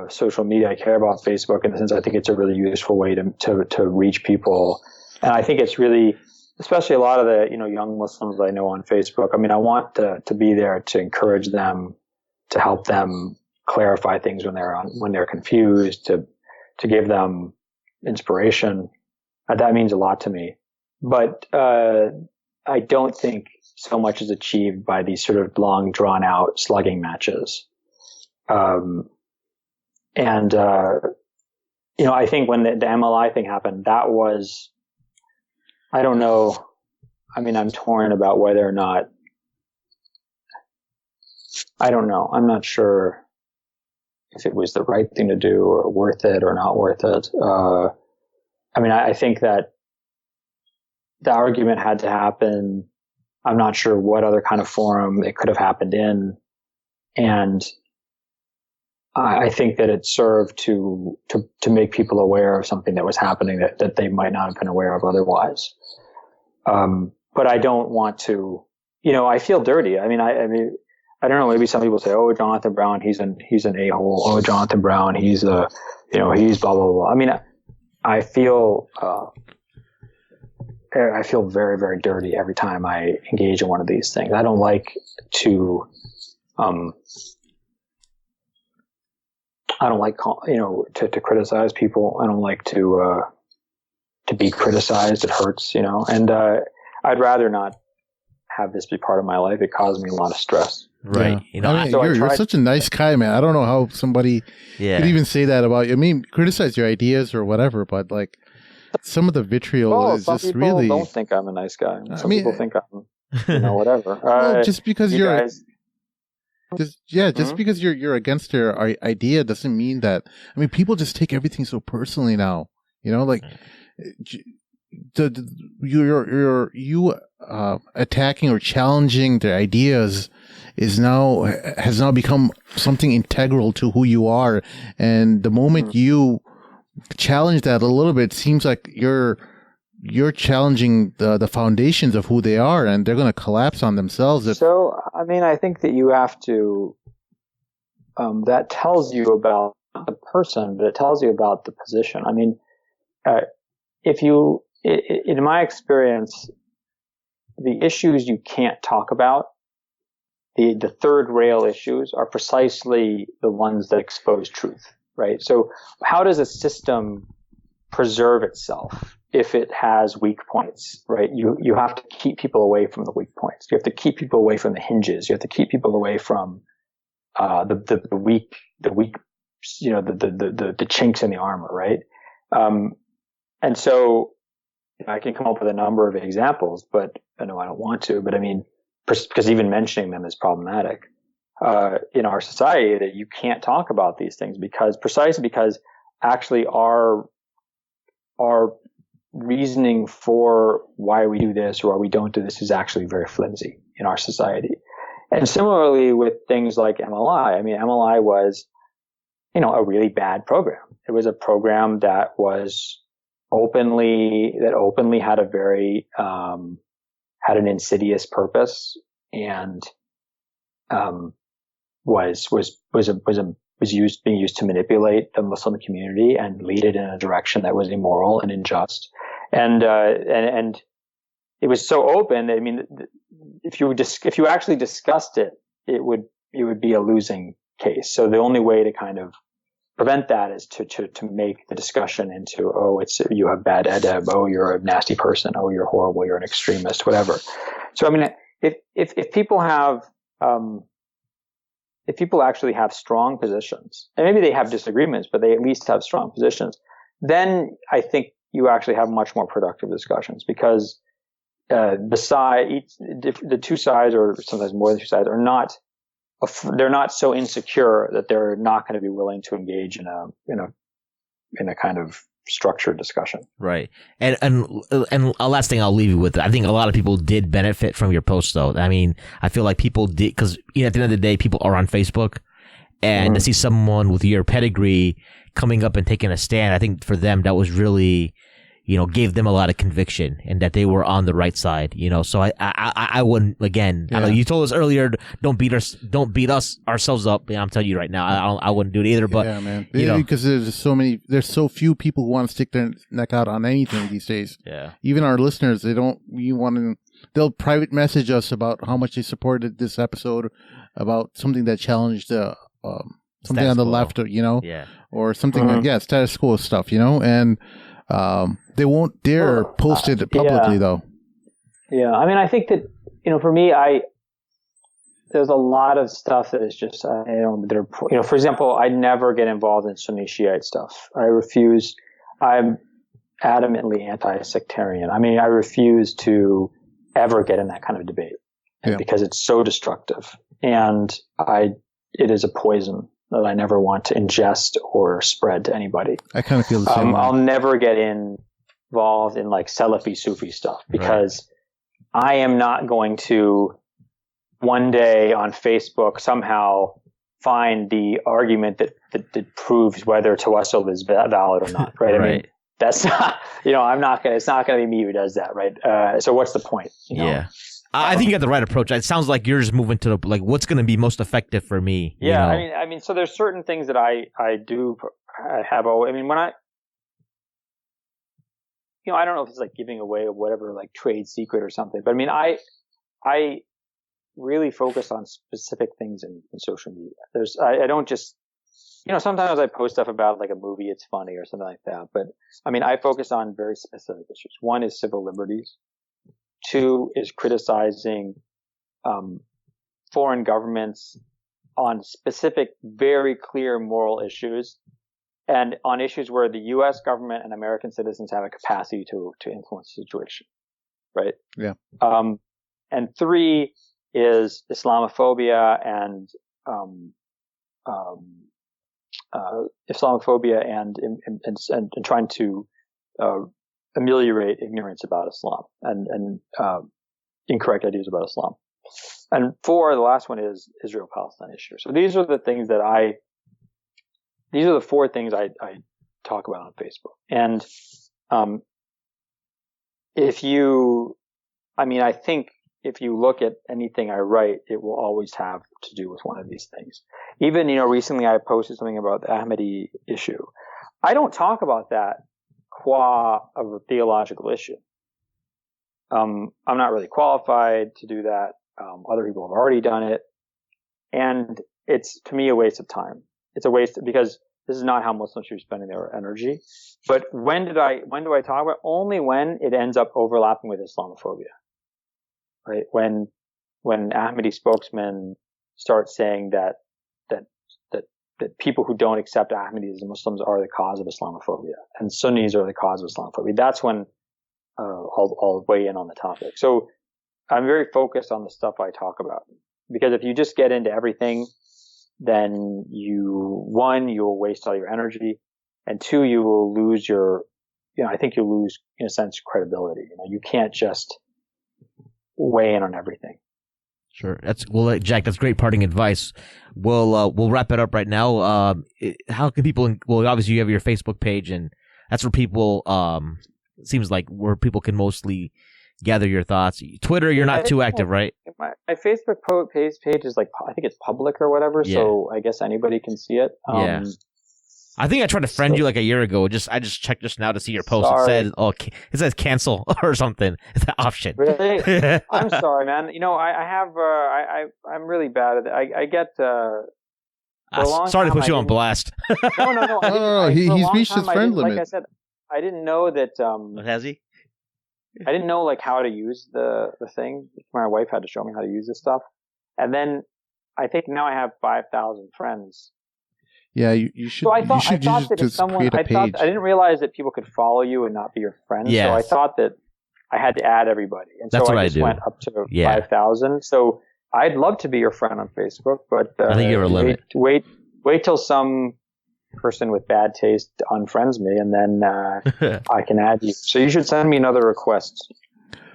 social media. I care about Facebook in the sense I think it's a really useful way to reach people. And I think it's really, especially a lot of the, young Muslims I know on Facebook. I want to be there to encourage them, to help them clarify things when they're confused, to give them inspiration. That means a lot to me. But, I don't think so much is achieved by these sort of long drawn out slugging matches. I think when the MLI thing happened, that was, I don't know. I'm torn about whether or not, I don't know. I'm not sure if it was the right thing to do or worth it or not worth it. I think that the argument had to happen. I'm not sure what other kind of forum it could have happened in. And I think that it served to make people aware of something that was happening that they might not have been aware of otherwise. But I don't want to, I feel dirty. I don't know. Maybe some people say, "Oh, Jonathan Brown, he's an a-hole. Oh, Jonathan Brown, he's he's blah, blah, blah." I feel very, very dirty every time I engage in one of these things. I don't like to, to criticize people. I don't like to be criticized. It hurts, and I'd rather not have this be part of my life. It caused me a lot of stress. Right. Yeah. You're such a nice guy, man. I don't know how somebody could even say that about you. Criticize your ideas or whatever, but some of the vitriol is just really. Some people don't think I'm a nice guy. Some people think I'm, whatever. Well, just because because you're against their idea doesn't mean that. People just take everything so personally now. You attacking or challenging their ideas has now become something integral to who you are, and the moment you challenge that a little bit, it seems like you're challenging the foundations of who they are, and they're going to collapse on themselves. So, I mean, I think that you have to. That tells you about the person, but it tells you about the position. I mean, in my experience, the issues you can't talk about, the third rail issues, are precisely the ones that expose truth, right? So how does a system preserve itself if it has weak points, right? You have to keep people away from the weak points. You have to keep people away from the hinges. You have to keep people away from the weak, the chinks in the armor, right? And so I can come up with a number of examples, but I know I don't want to, but I mean, because even mentioning them is problematic, in our society, that you can't talk about these things precisely because actually our reasoning for why we do this or why we don't do this is actually very flimsy in our society. And similarly with things like MLI, I mean, MLI was, a really bad program. It was a program that was openly had a very, had an insidious purpose and, was being used to manipulate the Muslim community and lead it in a direction that was immoral and unjust. And it was so open. I mean, if you actually discussed it, it would be a losing case. So the only way to kind of prevent that is to make the discussion into, you have bad edeb, you're a nasty person, you're horrible, you're an extremist, whatever. So I mean, if people actually have strong positions, and maybe they have disagreements, but they at least have strong positions, then I think you actually have much more productive discussions because the two sides, or sometimes more than two sides, they're not so insecure that they're not going to be willing to engage in a kind of structured discussion. Right. And a last thing I'll leave you with, I think a lot of people did benefit from your post though. I mean, I feel like people did, because at the end of the day, people are on Facebook, and to see someone with your pedigree coming up and taking a stand, I think for them that was really, gave them a lot of conviction and that they were on the right side, So I wouldn't, again, I know you told us earlier, don't beat us ourselves up. I'm telling you right now, I wouldn't do it either, but yeah, man. Because there's so few people who want to stick their neck out on anything these days. Yeah. Even our listeners, they'll private message us about how much they supported this episode, about something that challenged, something status on the quo. left, or something status quo stuff, and, they won't dare post it publicly, though. Yeah, I mean, I think that for me, there's a lot of stuff that is just for example, I never get involved in Sunni Shiite stuff. I'm adamantly anti-sectarian. I mean, I refuse to ever get in that kind of debate because it's so destructive, and it is a poison that I never want to ingest or spread to anybody. I kind of feel the same way. I'll never get involved in like Salafi Sufi stuff because I am not going to one day on Facebook somehow find the argument that proves whether tawassul is valid or not, right? I mean, that's not, it's not going to be me who does that, right? So what's the point? Yeah. I think you got the right approach. It sounds like you're just moving to what's going to be most effective for me. Yeah, I mean, so there's certain things that I have. I mean, when I don't know if it's like giving away or whatever, like trade secret or something, but I mean, I really focus on specific things in social media. I don't just, sometimes I post stuff about like a movie, it's funny or something like that, but I mean, I focus on very specific issues. One is civil liberties. Two is criticizing foreign governments on specific, very clear moral issues, and on issues where the U.S. government and American citizens have a capacity to influence the situation, right? Yeah. And three is Islamophobia and trying to ameliorate ignorance about Islam and incorrect ideas about Islam. And four, the last one is Israel-Palestine issue. So these are the things these are the four things I talk about on Facebook. And I think if you look at anything I write, it will always have to do with one of these things. Even, recently I posted something about the Ahmadi issue. I don't talk about that qua of a theological issue. I'm not really qualified to do that. Other people have already done it. And it's, to me, a waste of time. It's a waste because this is not how Muslims should be spending their energy. But when do I talk about it? Only when it ends up overlapping with Islamophobia. Right? When Ahmadi spokesmen start saying that people who don't accept Ahmadis as Muslims are the cause of Islamophobia and Sunnis are the cause of Islamophobia, that's when I'll weigh in on the topic. So I'm very focused on the stuff I talk about, because if you just get into everything, then you'll waste all your energy, and two, you will lose I think you'll lose, in a sense, credibility. You can't just weigh in on everything. Sure. Jack, that's great parting advice. We'll wrap it up right now. How can people, obviously you have your Facebook page, and that's where people, seems like where people can mostly gather your thoughts. Twitter, you're not too active, right? My Facebook page is I think it's public or whatever, so I guess anybody can see it. Yeah. I think I tried to friend you like a year ago. I just checked just now to see your post. Sorry. It says cancel or something. It's that option. Really? I'm sorry, man. I'm really bad at it. I get sorry to put you on blast. No. He's reached his friend limit. Like I said, I didn't know that. Has he? I didn't know how to use the thing. My wife had to show me how to use this stuff, and then I think now I have 5,000 friends. Yeah, you should. So I thought that if someone, I didn't realize that people could follow you and not be your friend. Yes. So I thought that I had to add everybody, and That's so what I just I do. went up to 5,000. So I'd love to be your friend on Facebook, but I think you have a limit. Wait till some person with bad taste unfriends me, and then I can add you. So you should send me another request.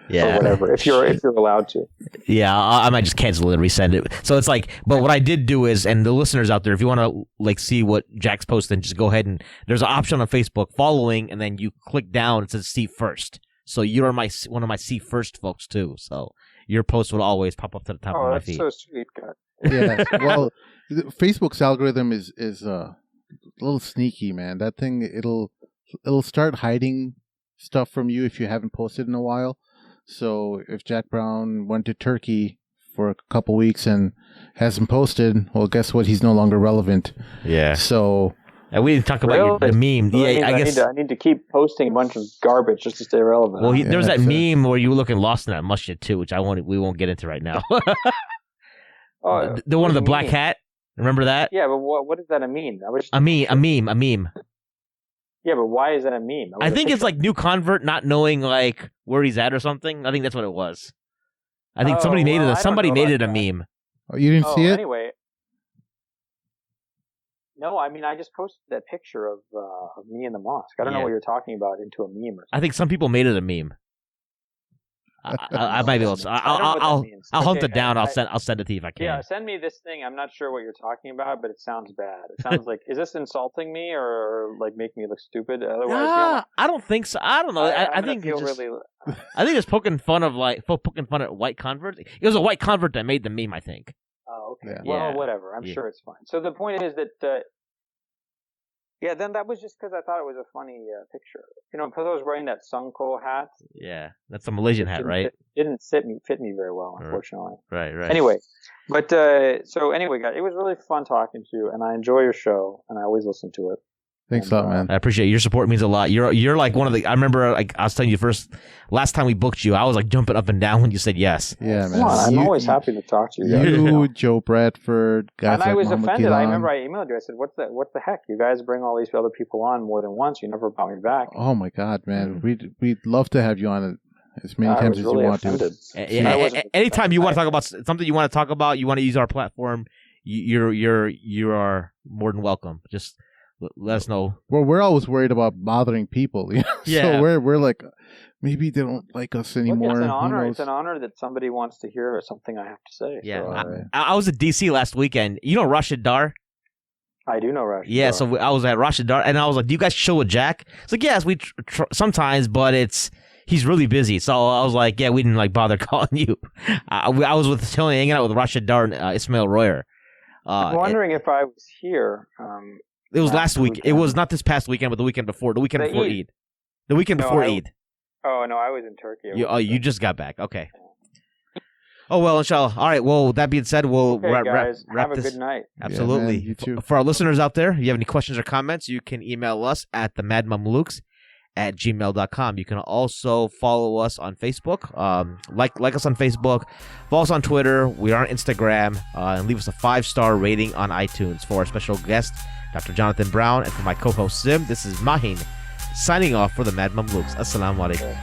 Yeah. Or whatever, if you're allowed to. Yeah, I might just cancel it and resend it. So it's but what I did do is, and the listeners out there, if you want to see what Jack's posting, just go ahead and there's an option on Facebook, following, and then you click down, it says see first. So you're one of my see first folks too. So your post will always pop up to the top of my feed. Oh, that's so sweet, God. Yeah. Well, Facebook's algorithm is a little sneaky, man. That thing, it'll start hiding stuff from you if you haven't posted in a while. So if Jack Brown went to Turkey for a couple weeks and hasn't posted, well, guess what? He's no longer relevant. Yeah. So and we didn't talk about the meme. Yeah, I guess I need to keep posting a bunch of garbage just to stay relevant. Well, there's that meme where you were looking lost in that masjid too, which we won't get into right now. The one of the black hat. Remember that? Yeah, but what does that mean? A meme. Yeah, but why is that a meme? I think it's new convert not knowing where he's at or something. I think that's what it was. I think somebody made it a meme. Oh, you didn't see it? Anyway. No, I just posted that picture of me in the mosque. I don't know what you're talking about into a meme or something. I think some people made it a meme. I might be able to. I'll hunt it down. I'll send it to you if I can. Yeah, send me this thing. I'm not sure what you're talking about, but it sounds bad. It sounds like, is this insulting me or making me look stupid? Otherwise, I don't think so. I don't know. I think I think it's poking fun at white converts. It was a white convert that made the meme, I think. Oh, okay. Yeah. Well, whatever. I'm sure it's fine. So the point is that. Yeah, then that was just because I thought it was a funny picture. Because I was wearing that Sunko hat. Yeah, that's a Malaysian hat, right? It didn't fit me very well, unfortunately. Right. Anyway, but so anyway, guys, it was really fun talking to you, and I enjoy your show, and I always listen to it. Thanks a lot, man. I appreciate it. Your support means a lot. You're like one of the. I remember I was telling you last time we booked you, I was jumping up and down when you said yes. Yeah, man. Come on, I'm always happy to talk to you. You, Joe Bradford, guys. And I was offended. I remember I emailed you. I said, "What the heck? You guys bring all these other people on more than once. You never brought me back." Oh my God, man. We'd love to have you on as many times as really you want offended. to. Anytime you want to talk about something you want to talk about, you want to use our platform, you are more than welcome. Just let us know. Well, we're always worried about bothering people. Yeah. So we're like, maybe they don't like us anymore. Look, it's an honor. It's an honor that somebody wants to hear something I have to say. Yeah. So, I was at DC last weekend. You know Rashid Dar? I do know Rashid. Yeah, so I was at Rashid Dar, and I was like, "Do you guys chill with Jack?" It's like, "Yes, we sometimes, but he's really busy." So I was like, "Yeah, we didn't like bother calling you." I was hanging out with Rashid Dar and Ismail Royer. I'm wondering if I was here. It was last week. It was not this past weekend, but the weekend before. The weekend before Eid. The weekend before Eid. Oh no, I was in Turkey. You just got back. Okay. Oh, well, inshallah. All right. Well, that being said, we'll wrap have this. A good night. Absolutely. Yeah, man, you too. For our listeners out there, you have any questions or comments, you can email us at themadmamluks@gmail.com. You can also follow us on Facebook. Like us on Facebook. Follow us on Twitter. We are on Instagram. And leave us a 5-star rating on iTunes. For our special guest, Dr. Jonathan Brown, and for my co-host, Sim, this is Mahin, signing off for the Mad Mamluks. Assalamu alaikum.